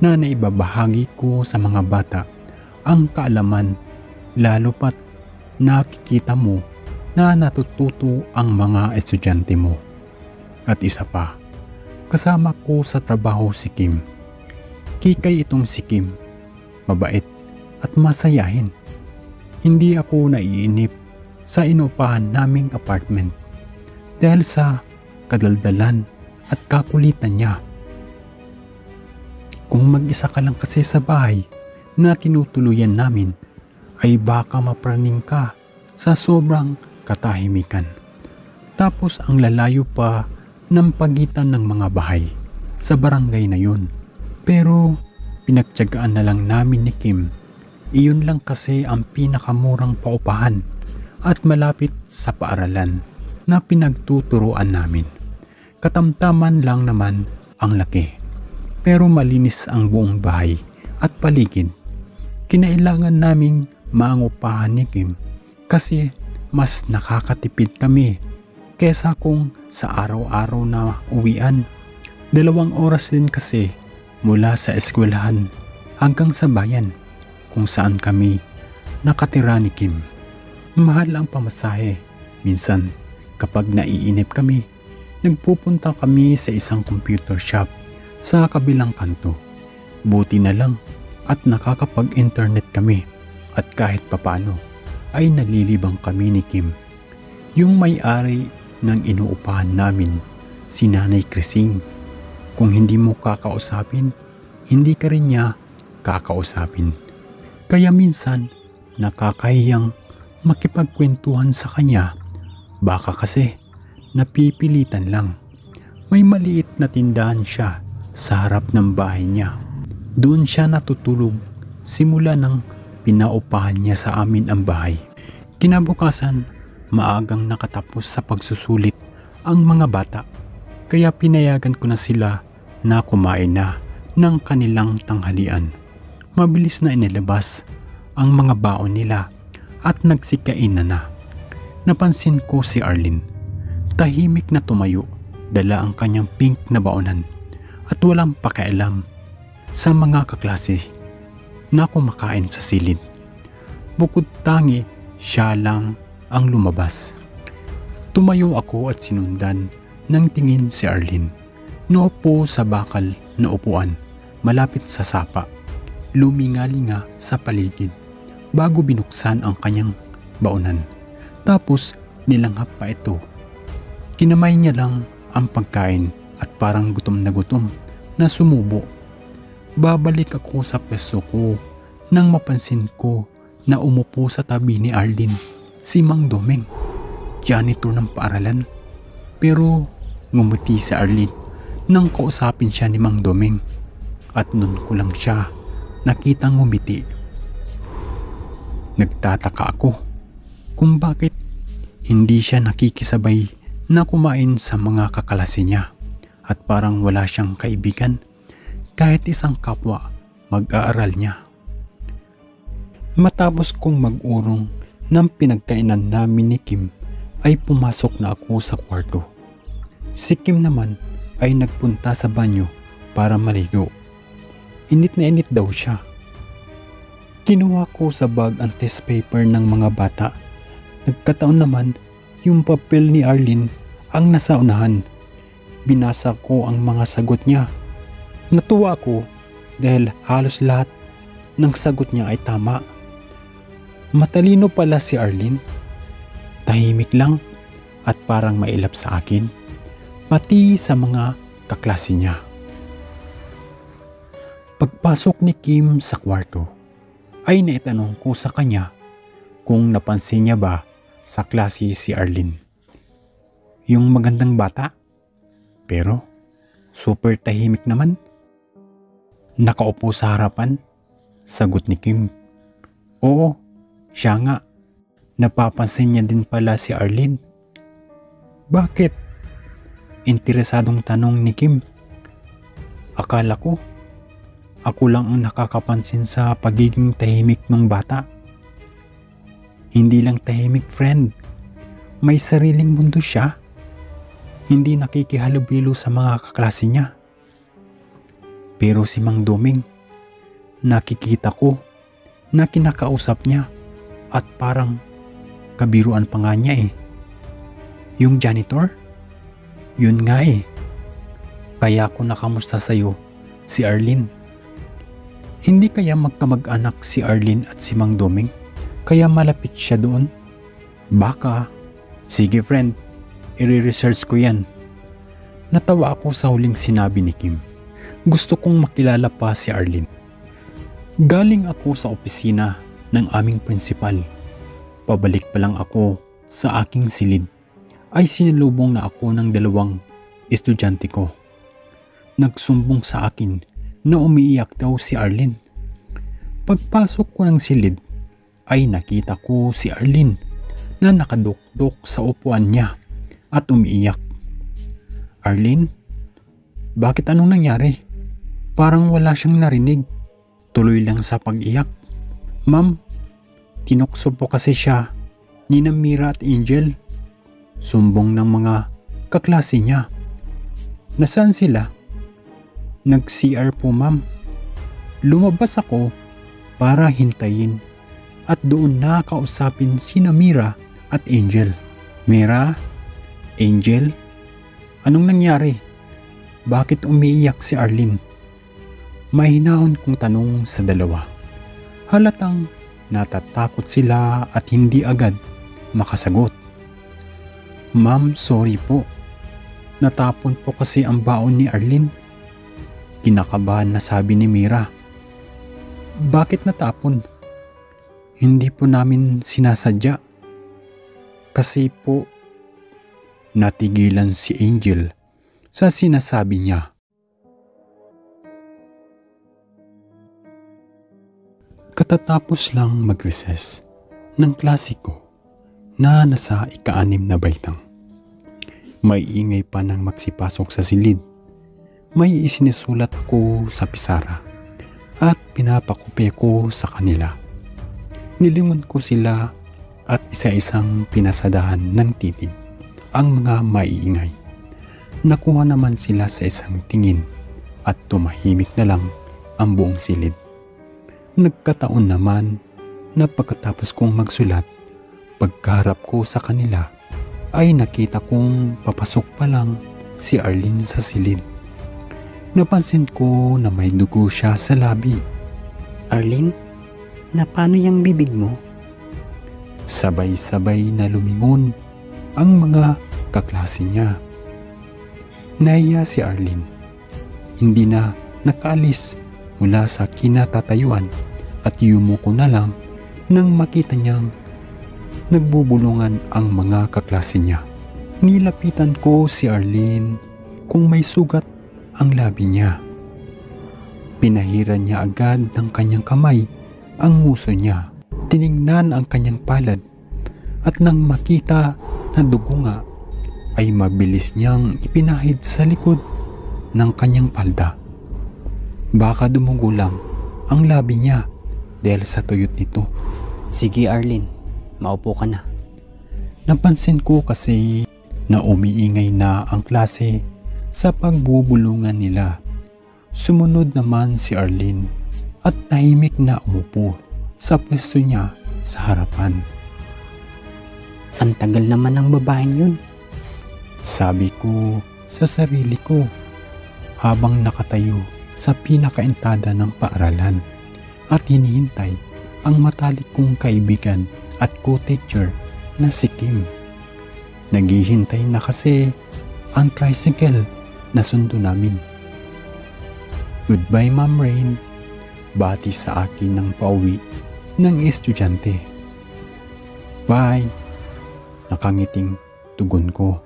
[SPEAKER 1] na naibabahagi ko sa mga bata ang kaalaman, lalo pat nakikita mo na natututo ang mga estudyante mo. At isa pa, kasama ko sa trabaho si Kim. Kikay itong si Kim, mabait at masayahin. Hindi ako naiinip sa inupahan naming apartment dahil sa kadaldalan at kakulitan niya. Kung mag-isa ka lang kasi sa bahay na tinutuluyan namin, ay baka mapraning ka sa sobrang katahimikan. Tapos ang lalayo pa ng pagitan ng mga bahay sa barangay na yun. Pero pinagtiyagaan na lang namin ni Kim. Iyon lang kasi ang pinakamurang paupahan at malapit sa paaralan na pinagtuturoan namin. Katamtaman lang naman ang laki. Pero malinis ang buong bahay at paligid. Kinailangan naming maangupahan ni Kim kasi mas nakakatipid kami kesa kung sa araw-araw na uwian. 2 oras din kasi mula sa eskwelahan hanggang sa bayan kung saan kami nakatira ni Kim. Mahal ang pamasahe. Minsan kapag naiinip kami, nagpupunta kami sa isang computer shop sa kabilang kanto. Buti na lang at nakakapag-internet kami at kahit papano ay nalilibang kami ni Kim. Yung may-ari ng inuupahan namin, si Nanay Krising. Kung hindi mo kakausapin, hindi ka rin niya kakausapin. Kaya minsan nakakahiyang makipagkwentuhan sa kanya. Baka kasi napipilitan lang. May maliit na tindahan siya sa harap ng bahay niya. Doon siya natutulog simula nang pinaupahan niya sa amin ang bahay. Kinabukasan, maagang nakatapos sa pagsusulit ang mga bata. Kaya pinayagan ko na sila na kumain na ng kanilang tanghalian. Mabilis na inilabas ang mga baon nila at nagsikainan na. Napansin ko si Arlene. Tahimik na tumayo, dala ang kanyang pink na baonan at walang pakialam sa mga kaklase na kumakain sa silid. Bukod tangi, siya lang ang lumabas. Tumayo ako at sinundan ng tingin si Arlene. Naupo sa bakal na upuan malapit sa sapa. Lumingalinga sa paligid bago binuksan ang kanyang baonan. Tapos nilanghap pa ito. Kinamay niya lang ang pagkain at parang gutom na sumubo. Babalik ako sa pwesto ko nang mapansin ko na umupo sa tabi ni Arlene si Mang Domeng, janitor ng paaralan. Pero ngumuti si Arlene nang kausapin siya ni Mang Domeng at nun ko lang siya nakitang ngumiti. Nagtataka ako kung bakit hindi siya nakikisabay na kumain sa mga kaklase niya at parang wala siyang kaibigan kahit isang kapwa mag-aaral niya. Matapos kong mag-urong ng pinagkainan namin ni Kim ay pumasok na ako sa kwarto. Si Kim naman ay nagpunta sa banyo para maligo. Init na init daw siya. Kinuha ko sa bag ang test paper ng mga bata. Nagkataon naman yung papel ni Arlene ang nasa unahan. Binasa ko ang mga sagot niya. Natuwa ako dahil halos lahat ng sagot niya ay tama. Matalino pala si Arlene. Tahimik lang at parang mailap sa akin, pati sa mga kaklase niya. Pagpasok ni Kim sa kwarto, ay naitanong ko sa kanya kung napansin niya ba sa klase si Arlene. Yung magandang bata, pero super tahimik naman. Nakaupo sa harapan, sagot ni Kim. Oo, siya nga. Napapansin niya din pala si Arlene. Bakit? Interesadong tanong ni Kim. Akala ko, ako lang ang nakakapansin sa pagiging tahimik ng bata. Hindi lang tahimik, friend. May sariling mundo siya. Hindi nakikihalubilo sa mga kaklase niya. Pero si Mang Domeng, nakikita ko na kinakausap niya at parang kabiruan pa nga niya eh. Yung janitor? Yun nga eh. Kaya ko nakamusta sa'yo si Arlene. Hindi kaya magkamag-anak si Arlene at si Mang Domeng? Kaya malapit siya doon? Baka. Sige friend, i-research ko yan. Natawa ako sa huling sinabi ni Kim. Gusto kong makilala pa si Arlene. Galing ako sa opisina ng aming prinsipal. Pabalik pa lang ako sa aking silid ay sinalubong na ako ng 2 estudyante ko. Nagsumbong sa akin na umiiyak daw si Arlene. Pagpasok ko ng silid ay nakita ko si Arlene na nakadukdok sa upuan niya at umiiyak. Arlene, bakit anong nangyari? Parang wala siyang narinig. tuloy lang sa pag-iyak. Ma'am, tinukso po kasi siya ni Mira at Angel. Sumbong ng mga kaklase niya. Nasaan sila? Nag-CR po, ma'am. Lumabas ako para hintayin at doon na kausapin sina Mira at Angel. Mira? Angel? Anong nangyari? Bakit umiiyak si Arlene? Mahinahon kong tanong sa dalawa. Halatang natatakot sila at hindi agad makasagot. Ma'am, sorry po. Natapon po kasi ang baon ni Arlene. Kinakabahan na sabi ni Mira. Bakit natapon? Hindi po namin sinasadya. Kasi po, natigilan si Angel sa sinasabi niya. Katatapos lang mag-recess ng klase ko na nasa ika-6 na baitang. May ingay pa nang magsipasok sa silid. May isinisulat ako sa pisara at pinapakopi ko sa kanila. Nilingon ko sila at isa-isang pinasadahan ng titig ang mga maiingay. Nakuha naman sila sa isang tingin at tumahimik na lang ang buong silid. Nagkataon naman na pagkatapos kong magsulat, pagkaharap ko sa kanila ay nakita kong papasok pa lang si Arlene sa silid. Napansin ko na may dugo siya sa labi.
[SPEAKER 2] Arlene, na paano yung bibig mo?
[SPEAKER 1] Sabay-sabay na lumingon ang mga kaklase niya. Nahiya si Arlene. Hindi na nakaalis mula sa kinatatayuan at yumuko na lang nang makita niyang nagbubulungan ang mga kaklase niya. Nilapitan ko si Arlene kung may sugat ang labi niya. Pinahiran niya agad ng kanyang kamay ang nguso niya. Tiningnan ang kanyang palad at nang makita na dugo nga ay mabilis niyang ipinahid sa likod ng kanyang palda. Baka dumugo lang ang labi niya dahil sa tuyot nito.
[SPEAKER 2] Sige Arlene, maupo ka na.
[SPEAKER 1] Napansin ko kasi na umiingay na ang klase sa pagbubulungan nila. Sumunod naman si Arlene at tahimik na umupo sa pwesto niya sa harapan.
[SPEAKER 2] Ang tagal naman ng babaeng yun.
[SPEAKER 1] Sabi ko sa sarili ko habang nakatayo sa pinakaentrada ng paaralan at hinihintay ang matalik kong kaibigan at co-teacher na si Kim. Naghihintay na kasi ang tricycle na sundo namin. Goodbye Ma'am Rain, bati sa akin ng pauwi ng estudyante. Bye, nakangiting tugon ko.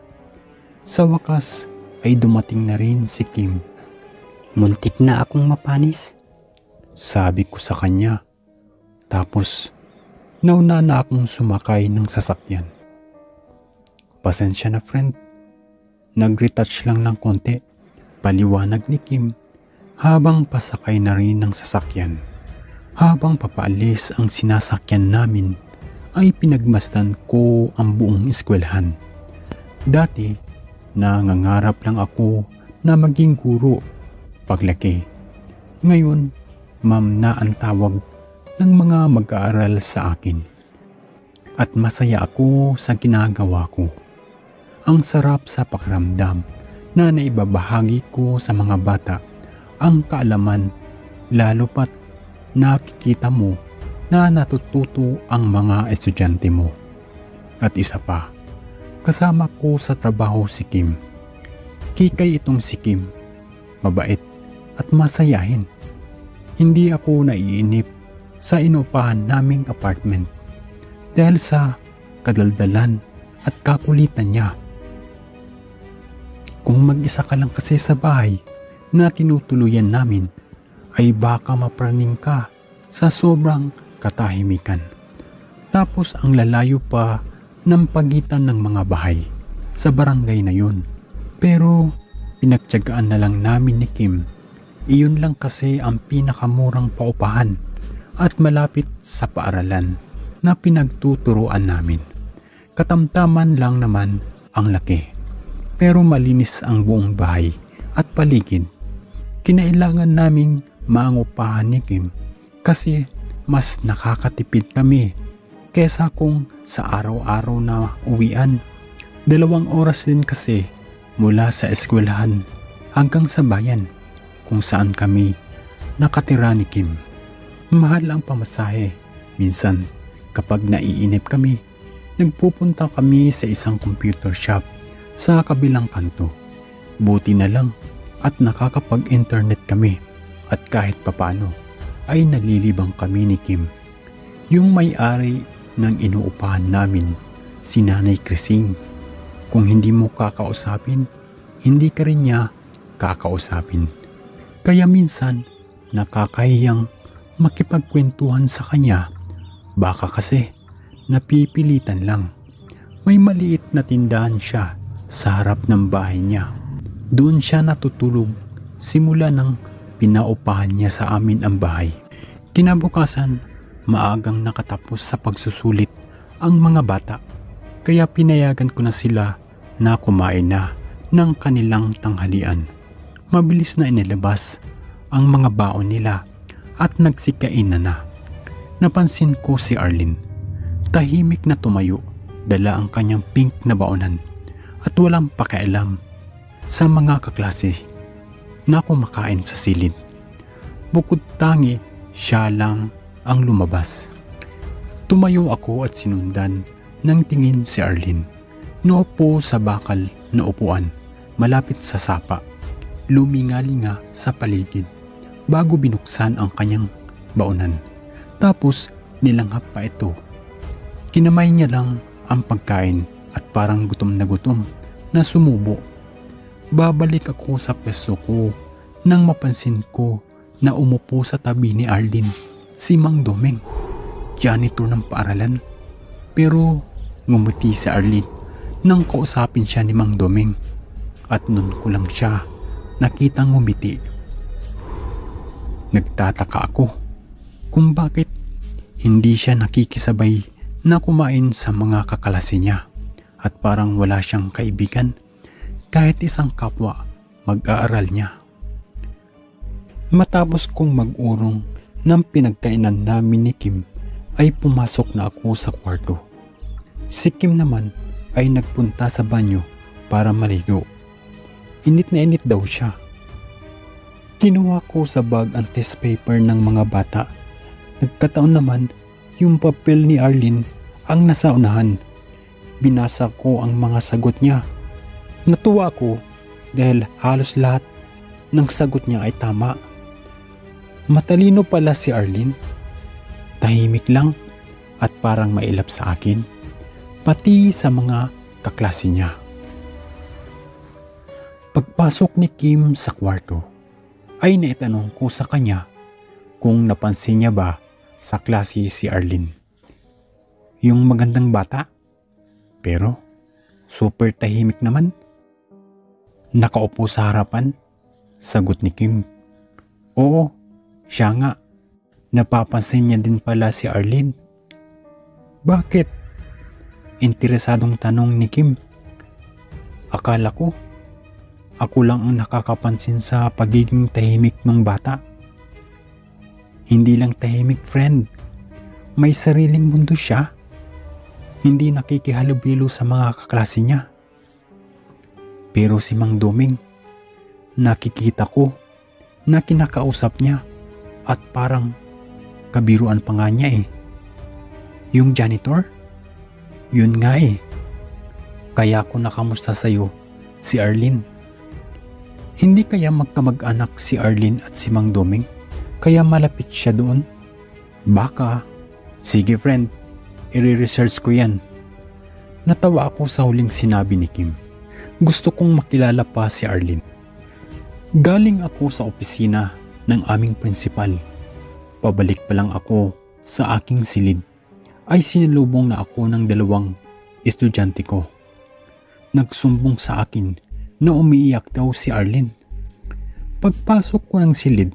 [SPEAKER 1] Sa wakas ay dumating na rin si Kim.
[SPEAKER 2] Muntik na akong mapanis.
[SPEAKER 1] Sabi ko sa kanya. Tapos, nauna na akong sumakay ng sasakyan. Pasensya na friend. Nag-retouch lang ng konti. Paliwanag ni Kim habang pasakay na rin ng sasakyan. Habang papaalis ang sinasakyan namin ay pinagmasdan ko ang buong eskwelahan. Dati, nangangarap lang ako na maging guro paglaki. Ngayon, ma'am na ang tawag ng mga mag-aaral sa akin. At masaya ako sa ginagawa ko. Ang sarap sa pakiramdam na naibabahagi ko sa mga bata ang kaalaman, lalo pat nakikita mo na natututo ang mga estudyante mo. At isa pa, kasama ko sa trabaho si Kim. Kikay itong si Kim, mabait at masayahin. Hindi ako naiinip sa inupahan naming apartment dahil sa kadaldalan at kakulitan niya. Kung mag-isa ka lang kasi sa bahay na tinutuluyan namin, ay baka mapraning ka sa sobrang katahimikan. Tapos ang lalayo pa ng pagitan ng mga bahay sa barangay na yun. Pero pinagtiyagaan na lang namin ni Kim Iyon lang kasi ang pinakamurang paupahan at malapit sa paaralan na pinagtuturuan namin. Katamtaman lang naman ang laki, pero malinis ang buong bahay at paligid. Kinailangan naming mangupahan ni Kim kasi mas nakakatipid kami kesa kung sa araw-araw na uwian. 2 oras din kasi mula sa eskwelahan hanggang sa bayan kung saan kami nakatira ni Kim. Mahal ang pamasahe. Minsan kapag naiinip kami, nagpupunta kami sa isang computer shop sa kabilang kanto. Buti na lang at nakakapag-internet kami at kahit papano ay nalilibang kami ni Kim. Yung may-ari ng inuupahan namin, si Nanay Krising. Kung hindi mo kakausapin, hindi ka rin niya kakausapin. Kaya minsan nakakahiyang makipagkwentuhan sa kanya. Baka kasi napipilitan lang. May maliit na tindahan siya sa harap ng bahay niya. Doon siya natutulog simula ng pinaupahan niya sa amin ang bahay. Kinabukasan, maagang nakatapos sa pagsusulit ang mga bata. Kaya pinayagan ko na sila na kumain na ng kanilang tanghalian. Mabilis na inilabas ang mga baon nila at nagsikainan na. Napansin ko si Arlene. Tahimik na tumayo, dala ang kanyang pink na baonan at walang pakialam sa mga kaklase na kumakain sa silid. Bukod tangi, siya lang ang lumabas. Tumayo ako at sinundan ng tingin si Arlene. Naupo sa bakal na upuan malapit sa sapa. Lumingalinga sa paligid bago binuksan ang kanyang baonan. Tapos nilanghap pa ito. Kinamay niya lang ang pagkain at parang gutom na sumubo. Babalik ako sa pwesto ko nang mapansin ko na umupo sa tabi ni Arlene si Mang Domeng, janitor ng paaralan. Pero ngumuti si Arlene nang kausapin siya ni Mang Domeng at nun ko lang siya nakitang ngumiti. Nagtataka ako kung bakit hindi siya nakikisabay na kumain sa mga kaklase niya at parang wala siyang kaibigan kahit isang kapwa mag-aaral niya. Matapos kong mag-urong ng pinagkainan namin ni Kim ay pumasok na ako sa kwarto. Si Kim naman ay nagpunta sa banyo para maligo. Init na init daw siya. Kinuha ko sa bag ang test paper ng mga bata. Nagkataon naman yung papel ni Arlene ang nasa unahan. Binasa ko ang mga sagot niya. Natuwa ko dahil halos lahat ng sagot niya ay tama. Matalino pala si Arlene. Tahimik lang at parang mailap sa akin, pati sa mga kaklase niya. Pagpasok ni Kim sa kwarto, ay naitanong ko sa kanya kung napansin niya ba sa klase si Arlene. Yung magandang bata, pero super tahimik naman. Nakaupo sa harapan, sagot ni Kim. Oo, siya nga. Napapansin niya din pala si Arlene. Bakit? Interesadong tanong ni Kim. Akala ko, ako lang ang nakakapansin sa pagiging tahimik ng bata. Hindi lang tahimik, friend. May sariling mundo siya. Hindi nakikihalubilo sa mga kaklase niya. Pero si Mang Domeng, nakikita ko na kinakausap niya at parang kabiruan pa nga niya eh. Yung janitor? Yun nga eh. Kaya ko nakamusta sa'yo si Arlene. Hindi kaya magkamag-anak si Arlene at si Mang Domeng? Kaya malapit siya doon? Baka. Sige friend, i-research ko yan. Natawa ako sa huling sinabi ni Kim. Gusto kong makilala pa si Arlene. Galing ako sa opisina ng aming prinsipal. Pabalik pa lang ako sa aking silid ay sinalubong na ako ng 2 estudyante ko. Nagsumbong sa akin na umiiyak daw si Arlene. Pagpasok ko ng silid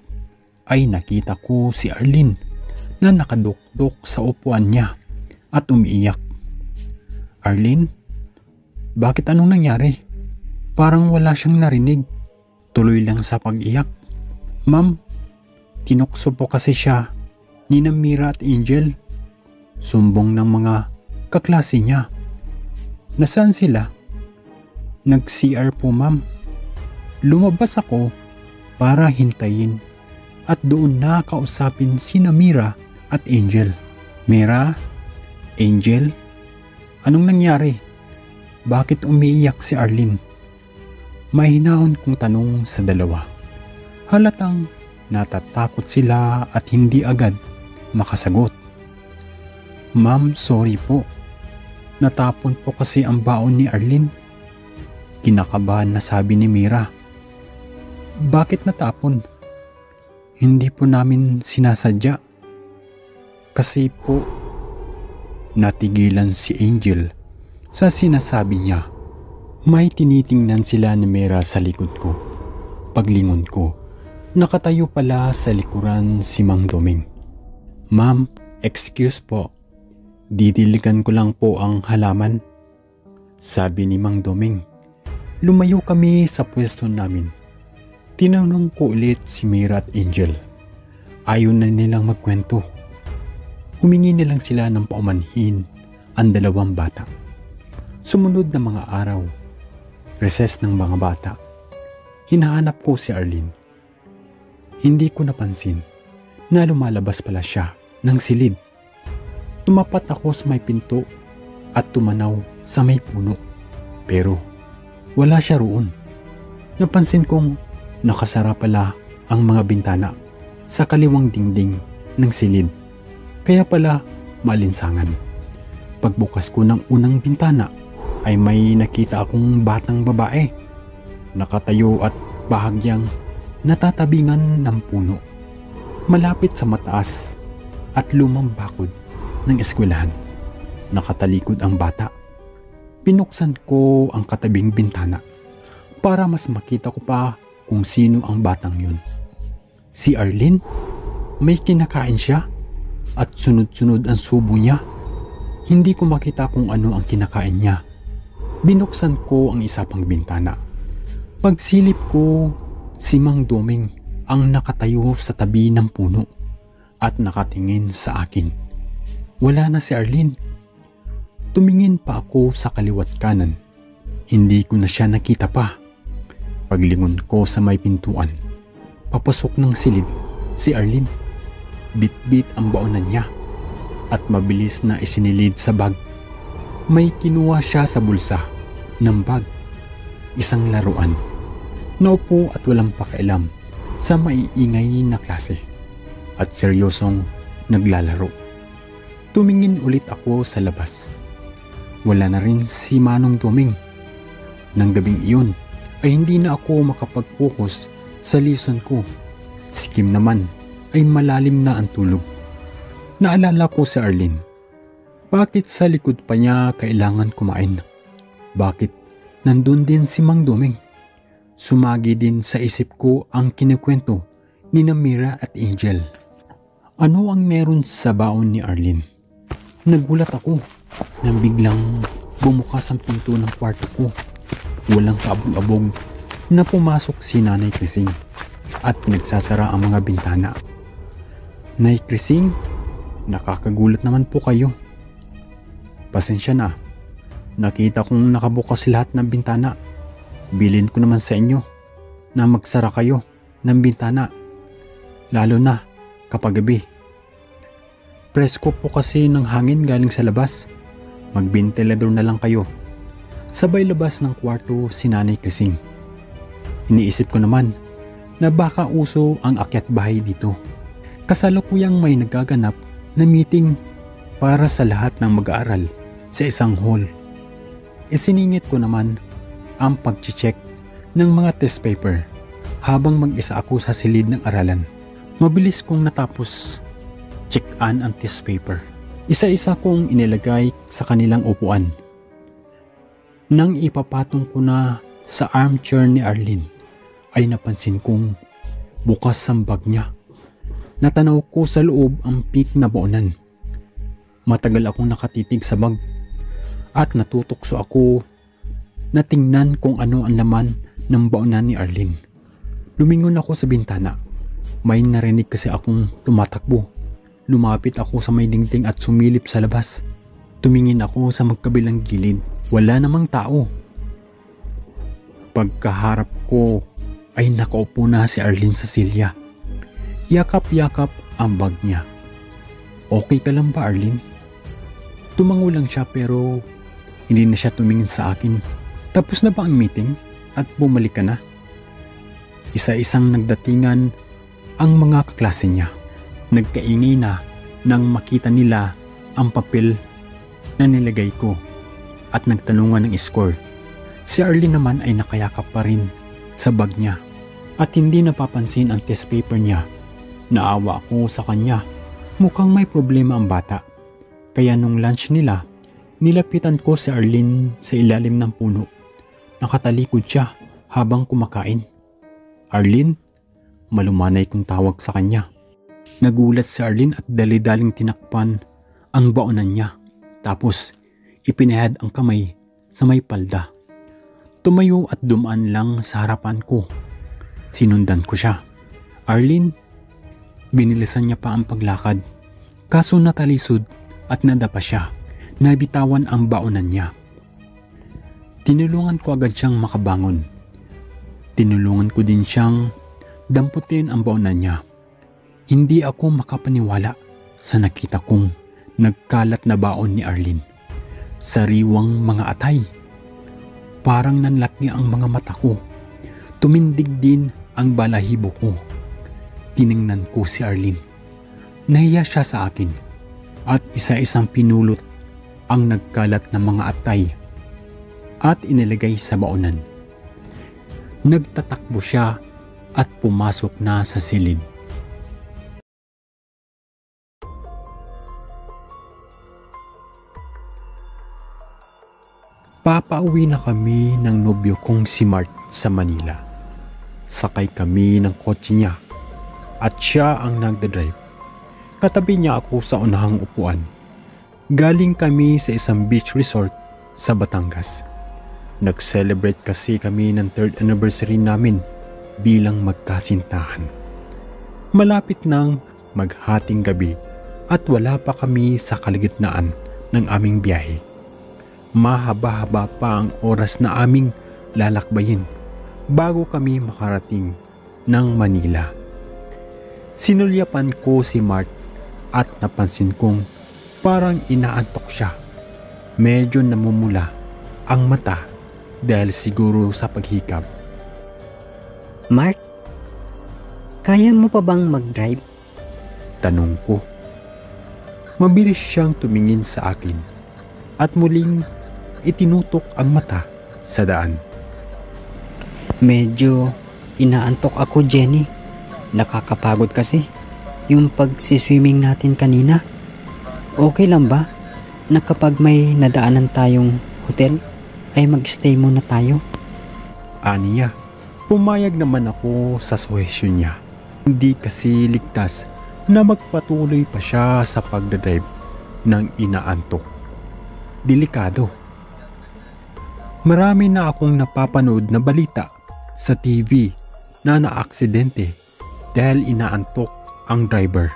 [SPEAKER 1] ay nakita ko si Arlene na nakadukdok sa upuan niya at umiiyak. Arlene, bakit anong nangyari? Parang wala siyang narinig. Tuloy lang sa pag-iyak. Ma'am, tinukso po kasi siya ni Mira at Angel. Sumbong ng mga kaklase niya. Nasaan sila? Nag-CR po, ma'am. Lumabas ako para hintayin at doon na kausapin si Mira at Angel. Mira? Angel? Anong nangyari? Bakit umiiyak si Arlene? May hinahon kong tanong sa dalawa. Halatang natatakot sila at hindi agad makasagot. Ma'am, sorry po. Natapon po kasi ang baon ni Arlene. Kinakabahan na sabi ni Mira. Bakit natapon? Hindi po namin sinasadya. Kasi po, natigilan si Angel sa sinasabi niya. May tinitingnan sila ni Mira sa likod ko. Paglingon ko, nakatayo pala sa likuran si Mang Doming. Ma'am, excuse po. Didiligan ko lang po ang halaman. Sabi ni Mang Doming. Lumayo kami sa pwesto namin. Tinanong ko ulit si Mira at Angel. Ayaw na nilang magkwento. Humingi nilang sila ng paumanhin ang dalawang bata. Sumunod na mga araw, recess ng mga bata, hinahanap ko si Arlene. Hindi ko napansin na lumalabas pala siya ng silid. Tumapat ako sa may pinto at tumanaw sa may puno. Pero wala siya roon. Napansin kong nakasara pala ang mga bintana sa kaliwang dingding ng silid. Kaya pala malinsangan. Pagbukas ko ng unang bintana ay may nakita akong batang babae. Nakatayo at bahagyang natatabingan ng puno. Malapit sa mataas at lumang bakod ng eskwelahan. Nakatalikod ang bata. Pinuksan ko ang katabing bintana para mas makita ko pa kung sino ang batang yun. Si Arlene? May kinakain siya at sunod-sunod ang subo niya. Hindi ko makita kung ano ang kinakain niya. Binuksan ko ang isa pang bintana. Pagsilip ko, si Mang Doming ang nakatayo sa tabi ng puno at nakatingin sa akin. Wala na si Arlene. Tumingin pa ako sa kaliwat kanan. Hindi ko na siya nakita pa. Paglingon ko sa may pintuan, papasok ng silid si Arlene. Bit-bit ang baonan niya at mabilis na isinilid sa bag. May kinuha siya sa bulsa ng bag. Isang laruan. Naupo at walang pakialam sa maiingay na klase at seryosong naglalaro. Tumingin ulit ako sa labas. Wala na rin si Manong Doming. Nang gabing iyon ay hindi na ako makapag-focus sa lesson ko. Si Kim naman ay malalim na ang tulog. Naalala ko si Arlene. Bakit sa likod pa niya kailangan kumain? Bakit nandun din si Mang Doming? Sumagi din sa isip ko ang kinikwento ni Mira at Angel. Ano ang meron sa baon ni Arlene? Nagulat ako nang biglang bumukas ang pinto ng kwarto ko. Walang kaabog-abog na pumasok si Nanay Crising at pinagsasara ang mga bintana. Nay Crising, nakakagulat naman po kayo. Pasensya na. Nakita kong nakabukas lahat ng bintana. Bilin ko naman sa inyo na magsara kayo ng bintana. Lalo na kapag gabi. Presko po kasi ng hangin galing sa labas. Magbentilador na lang kayo. Sabay labas ng kwarto si Nanay Crising. Iniisip ko naman na baka uso ang akyat bahay dito. Kasalukuyang may nagaganap na meeting para sa lahat ng mag-aaral sa isang hall. Isiningit ko naman ang pag-check ng mga test paper habang mag-isa ako sa silid ng aralan. Mabilis kong natapos check-an ang test paper. Isa-isa kong inilagay sa kanilang upuan. Nang ipapatong ko na sa armchair ni Arlene, ay napansin kong Bukas ang bag niya. Natanaw ko sa loob ang pink na baonan. Matagal akong nakatitig sa bag at natutokso ako na tingnan kung ano ang laman ng baonan ni Arlene. Lumingon ako sa bintana. May narinig kasi akong tumatakbo. Lumapit ako sa may dingding at sumilip sa labas. Tumingin ako sa magkabilang gilid. Wala namang tao. Pagkaharap ko ay nakaupo na si Arlene sa silya. Yakap-yakap ang bag niya. Okay ka lang ba, Arlene? Tumango lang siya pero hindi na siya tumingin sa akin. Tapos na ba ang meeting at bumalik ka na? Isa-isang nagdatingan ang mga kaklase niya. Nagkaingay na nang makita nila ang papel na nilagay ko at nagtanungan ng score. Si Arlene naman ay nakayakap pa rin sa bag niya at hindi napapansin ang test paper niya. Naawa ako sa kanya. Mukhang may problema ang bata. Kaya nung lunch nila, nilapitan ko si Arlene sa ilalim ng puno. Nakatalikod siya habang kumakain. Arlene, malumanay kong tawag sa kanya. Nagulat si Arlene at dali-daling tinakpan ang baonan niya. Tapos ipinahad ang kamay sa may palda. Tumayo at dumaan lang sa harapan ko. Sinundan ko siya. Arlene, binilisan niya pa ang paglakad. Kaso natalisod at nadapa siya. Nabitawan ang baonan niya. Tinulungan ko agad siyang makabangon. Tinulungan ko din siyang damputin ang baonan niya. Hindi ako makapaniwala sa nakita kong nagkalat na baon ni Arlene. Sariwang mga atay. Parang nanlaki ang mga mata ko. Tumindig din ang balahibo ko. Tiningnan ko si Arlene. Nahiya siya sa akin at isa-isang pinulot ang nagkalat na mga atay at inilagay sa baonan. Nagtatakbo siya at pumasok na sa silid. Papauwi na kami ng nobyo kong si Mart sa Manila. Sakay kami ng kotse niya at siya ang nagdadrive. Katabi niya ako sa unahang upuan. Galing kami sa isang beach resort sa Batangas. Nag-celebrate kasi kami ng 3rd anniversary namin bilang magkasintahan. Malapit nang maghating gabi at wala pa kami sa kalagitnaan ng aming biyahe. Mahaba-haba pa ang oras na aming lalakbayin bago kami makarating ng Manila. Sinulyapan ko si Mart at napansin kong parang inaantok siya. Medyo namumula ang mata dahil siguro sa paghikab.
[SPEAKER 2] Mark, kaya mo pa bang mag-drive?
[SPEAKER 1] Tanong ko. Mabilis siyang tumingin sa akin at muling itinutok ang mata sa daan.
[SPEAKER 2] Medyo inaantok ako, Jenny. Nakakapagod kasi yung pagsiswimming natin kanina. Okay lang ba na kapag may nadaanan tayong hotel ay mag-stay muna tayo?
[SPEAKER 1] Aniya, pumayag naman ako sa suhesyon niya. Hindi kasi ligtas na magpatuloy pa siya sa pagdadrive ng inaantok. Delikado. Marami na akong napapanood na balita sa TV na naaksidente dahil inaantok ang driver.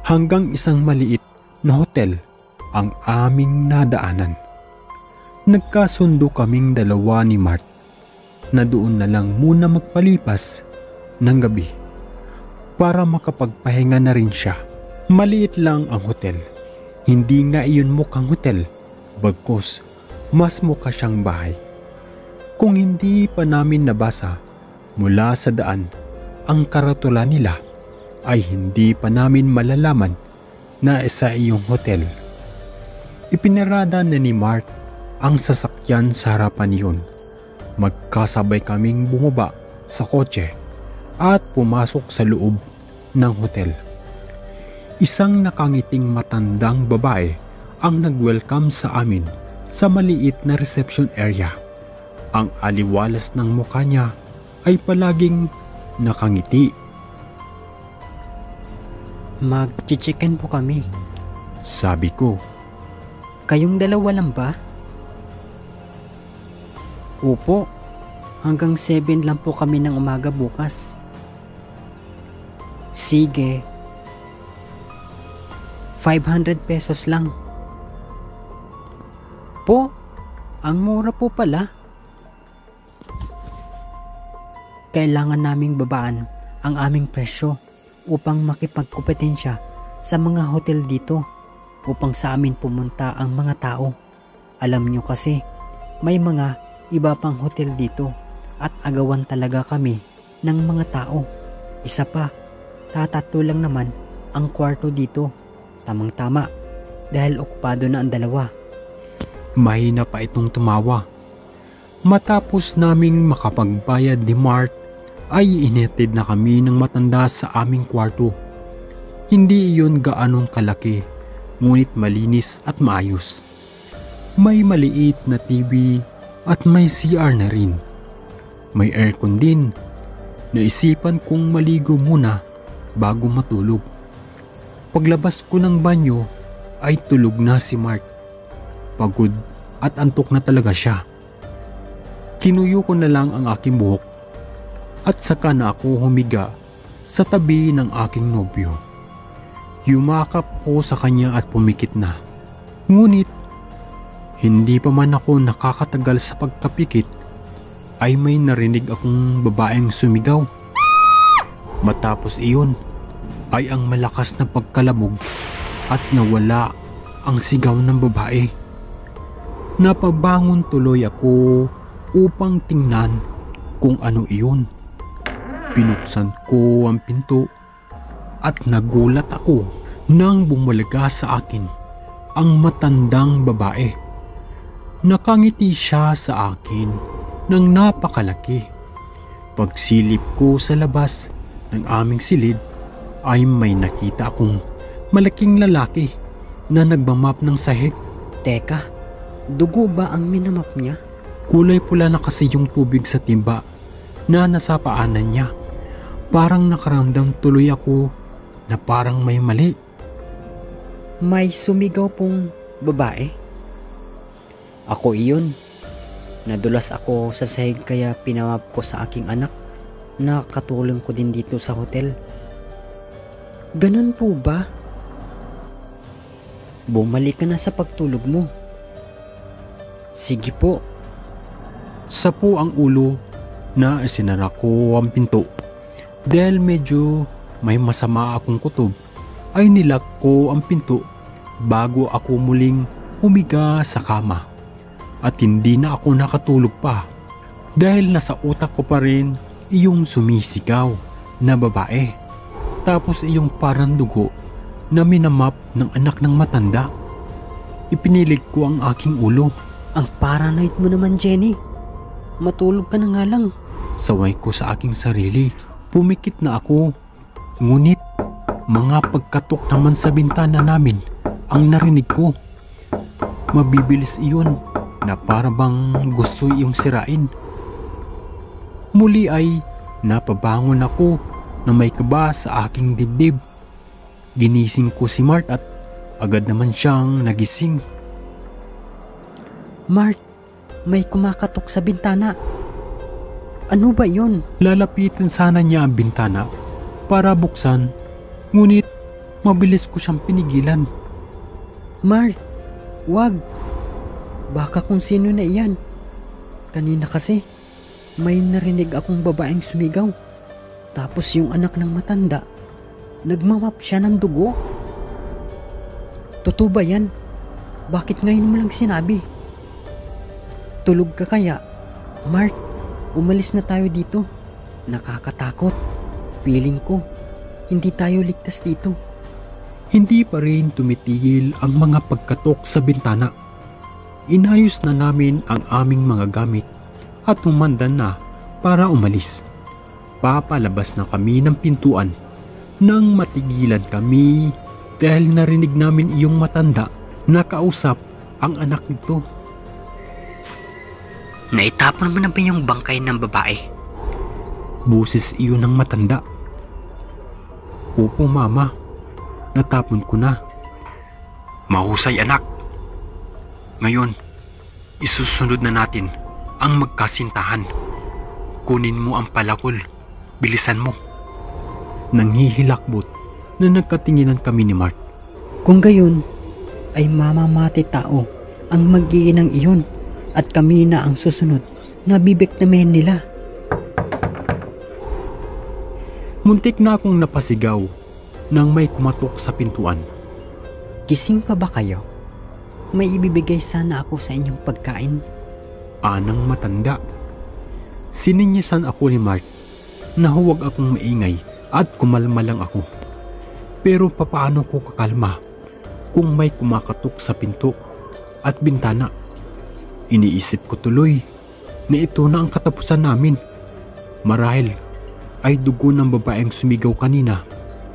[SPEAKER 1] Hanggang isang maliit na hotel ang aming nadaanan. Nagkasundo kaming dalawa ni Mart na doon na lang muna magpalipas ng gabi para makapagpahinga na rin siya. Maliit lang ang hotel. Hindi nga iyon mukhang hotel, bagkus mas mukha siyang bahay. Kung hindi pa namin nabasa mula sa daan ang karatula nila, ay hindi pa namin malalaman na isa iyong hotel. Ipinarada na ni Mark ang sasakyan sa harapan niyon. Magkasabay kaming bumaba sa kotse at pumasok sa loob ng hotel. Isang nakangiting matandang babae ang nag-welcome sa amin sa maliit na reception area. Ang aliwalas ng mukha niya ay palaging nakangiti
[SPEAKER 2] Mag-chicken po kami.
[SPEAKER 1] Sabi ko.
[SPEAKER 2] Kayong dalawa lang ba? Opo. Hanggang 7 lang po kami ng umaga bukas. Sige. 500 pesos lang. Po, ang mura po pala. Kailangan naming babaan ang aming presyo upang makipagkompetensya sa mga hotel dito upang sa amin pumunta ang mga tao. Alam nyo kasi, may mga iba pang hotel dito at agawan talaga kami ng mga tao. Isa pa, tatatlo lang naman ang kwarto dito. Tamang-tama dahil okupado na ang dalawa.
[SPEAKER 1] Mahina pa itong tumawa. Matapos naming makapagbayad ni Mart, ay inetid na kami ng matanda sa aming kwarto. Hindi iyon gaanong kalaki, ngunit malinis at maayos. May maliit na TV at may CR na rin. May aircon din. Naisipan kong maligo muna bago matulog. Paglabas ko ng banyo ay tulog na si Mart. Pagod at antok na talaga siya. Kinuyo ko na lang ang aking buhok at saka na ako humiga sa tabi ng aking nobyo. Yumakap ko sa kanya at pumikit na. Ngunit hindi pa man ako nakakatagal sa pagkapikit ay may narinig akong babaeng sumigaw. Matapos iyon ay ang malakas na pagkalabog at nawala ang sigaw ng babae. Napabangon tuloy ako upang tingnan kung ano iyon. Binuksan ko ang pinto at nagulat ako nang bumalaga sa akin ang matandang babae. Nakangiti siya sa akin ng napakalaki. Pagsilip ko sa labas ng aming silid ay may nakita akong malaking lalaki na nagmamap ng sahig.
[SPEAKER 2] Teka, dugo ba ang minamap niya?
[SPEAKER 1] Kulay pula na kasi yung tubig sa timba na nasa paanan niya. Parang nakaramdam tuloy ako na parang may mali.
[SPEAKER 2] May sumigaw pong babae? Ako iyon. Nadulas ako sa sahig kaya pinamap ko sa aking anak na katulong ko din dito sa hotel. Ganun po ba? Bumalik ka na sa pagtulog mo. Sige po.
[SPEAKER 1] Sapo ang ulo na isinara ko ang pinto. Dahil medyo may masama akong kutob, ay nilak ko ang pinto bago ako muling humiga sa kama. At hindi na ako nakatulog pa dahil nasa utak ko pa rin iyong sumisigaw na babae. Tapos iyong parang dugo na minamap ng anak ng matanda. Ipinilig ko ang aking ulo.
[SPEAKER 2] Ang paranoid mo naman, Jenny. Matulog ka na nga lang.
[SPEAKER 1] Saway ko sa aking sarili. Pumikit na ako. Ngunit mga pagkatok naman sa bintana namin ang narinig ko. Mabibilis iyon na para bang gusto iyong sirain. Muli ay napabangon ako na may kaba sa aking dibdib. Ginising ko si Mart at agad naman siyang nagising.
[SPEAKER 2] Mart, may kumakatok sa bintana. Ano ba yun?
[SPEAKER 1] Lalapitin sana niya ang bintana para buksan, ngunit mabilis ko siyang pinigilan.
[SPEAKER 2] Mart, wag. Baka kung sino na iyan. Kanina kasi, may narinig akong babaeng sumigaw. Tapos yung anak ng matanda, nagmamap siya ng dugo. Totoo ba yan? Bakit ngayon mo lang sinabi? Tulog ka kaya? Mark, umalis na tayo dito. Nakakatakot. Feeling ko, hindi tayo ligtas dito.
[SPEAKER 1] Hindi pa rin tumitigil ang mga pagkatok sa bintana. Inayos na namin ang aming mga gamit at umandan na para umalis. Papalabas na kami ng pintuan nang matigilan kami dahil narinig namin iyong matanda na kausap ang anak nito.
[SPEAKER 2] Naitapon mo na ba yung bangkay ng babae?
[SPEAKER 1] Busis iyon ng matanda. Opo, mama. natapon ko na. Mahusay anak. Ngayon, isusunod na natin ang magkasintahan. Kunin mo ang palakol. Bilisan mo. Nanghihilakbot na nagkatinginan kami ni Mark.
[SPEAKER 2] Kung gayon, ay mamamati tao ang mag-iinang iyon at kami na ang susunod na bibiktimahin nila.
[SPEAKER 1] Muntik na akong napasigaw nang may kumatok sa pintuan.
[SPEAKER 2] Gising pa ba kayo? May ibibigay sana ako sa inyong pagkain.
[SPEAKER 1] Anang matanda. Sininyasan ako ni Mark na huwag akong maingay at kumalma lang ako. Pero papaano ko kakalma kung may kumakatok sa pinto at bintana? Iniisip ko tuloy na ito na ang katapusan namin. Marahil ay dugo ng babaeng sumigaw kanina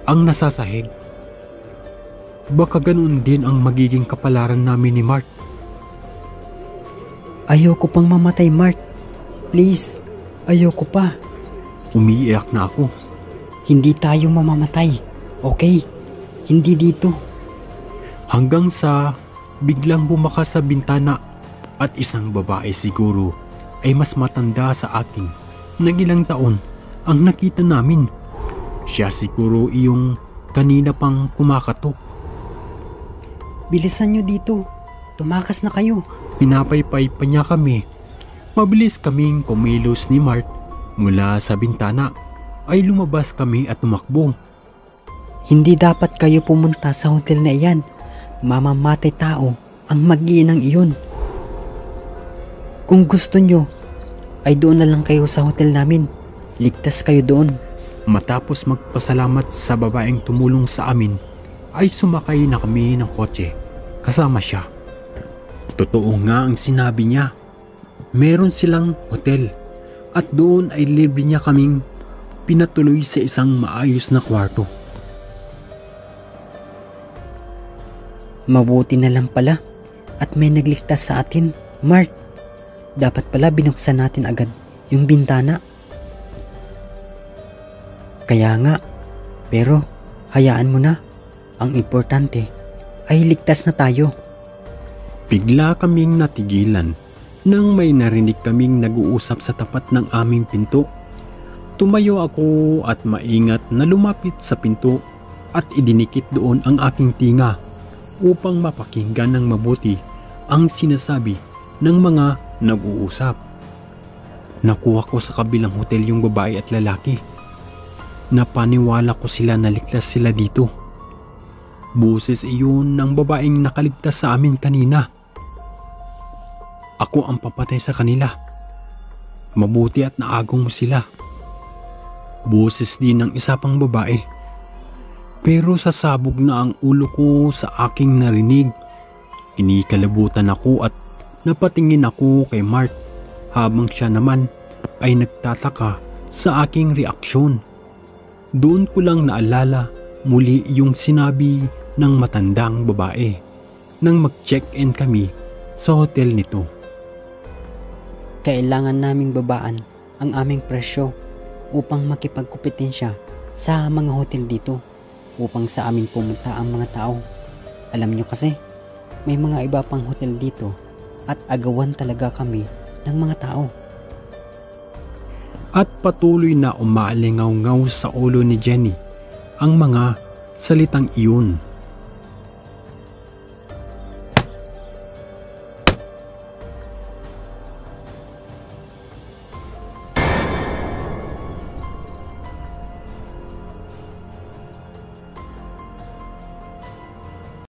[SPEAKER 1] ang nasasahig. Baka ganoon din ang magiging kapalaran namin ni Mark.
[SPEAKER 2] Ayoko pang mamatay, Mark. Please, ayoko pa.
[SPEAKER 1] Umiiyak na ako.
[SPEAKER 2] Hindi tayo mamamatay, okay? Hindi dito.
[SPEAKER 1] Hanggang sa biglang bumakas sa bintana at isang babae siguro ay mas matanda sa akin ng ilang taon ang nakita namin. Siya siguro iyong kanina pang kumakatok.
[SPEAKER 2] Bilisan nyo dito. Tumakas na kayo.
[SPEAKER 1] Pinapaypay pa niya kami. Mabilis kaming kumilos ni Mark mula sa bintana. Ay lumabas kami at tumakbo.
[SPEAKER 2] Hindi dapat kayo pumunta sa hotel na iyan. Mamamatay tao ang mag-iinang iyon. Kung gusto nyo, ay doon na lang kayo sa hotel namin. Ligtas kayo doon.
[SPEAKER 1] Matapos magpasalamat sa babaeng tumulong sa amin, ay sumakay na kami ng kotse kasama siya. Totoo nga ang sinabi niya. Meron silang hotel at doon ay libre niya kaming pinatuloy sa isang maayos na kwarto.
[SPEAKER 2] Mabuti na lang pala at may nagligtas sa atin, Mark. Dapat pala binuksan natin agad yung bintana. Kaya nga, pero hayaan mo na. Ang importante ay ligtas na tayo.
[SPEAKER 1] Bigla kaming natigilan nang may narinig kaming nag-uusap sa tapat ng aming pinto. Tumayo ako at maingat na lumapit sa pinto at idinikit doon ang aking tinga upang mapakinggan ng mabuti ang sinasabi ng mga nag-uusap. Nakuha ko sa kabilang hotel yung babae at lalaki. Napaniwala ko sila na ligtas sila dito. Boses iyon ng babaeng nakaligtas sa amin kanina. Ako ang papatay sa kanila. Mabuti at naagong mo sila. Boses din ng isa pang babae. Pero sasabog na ang ulo ko sa aking narinig. Kinikalabutan ako at napatingin ako kay Mark habang siya naman ay nagtataka sa aking reaksyon. Doon ko lang naalala muli yung sinabi ng matandang babae nang mag-check-in kami sa hotel nito.
[SPEAKER 2] Kailangan naming babaan ang aming presyo upang makipagkumpetensya sa mga hotel dito upang sa amin pumunta ang mga tao. Alam nyo kasi, may mga iba pang hotel dito at agawan talaga kami ng mga tao.
[SPEAKER 1] At patuloy na umaalingaw-ngaw sa ulo ni Jenny ang mga salitang iyon.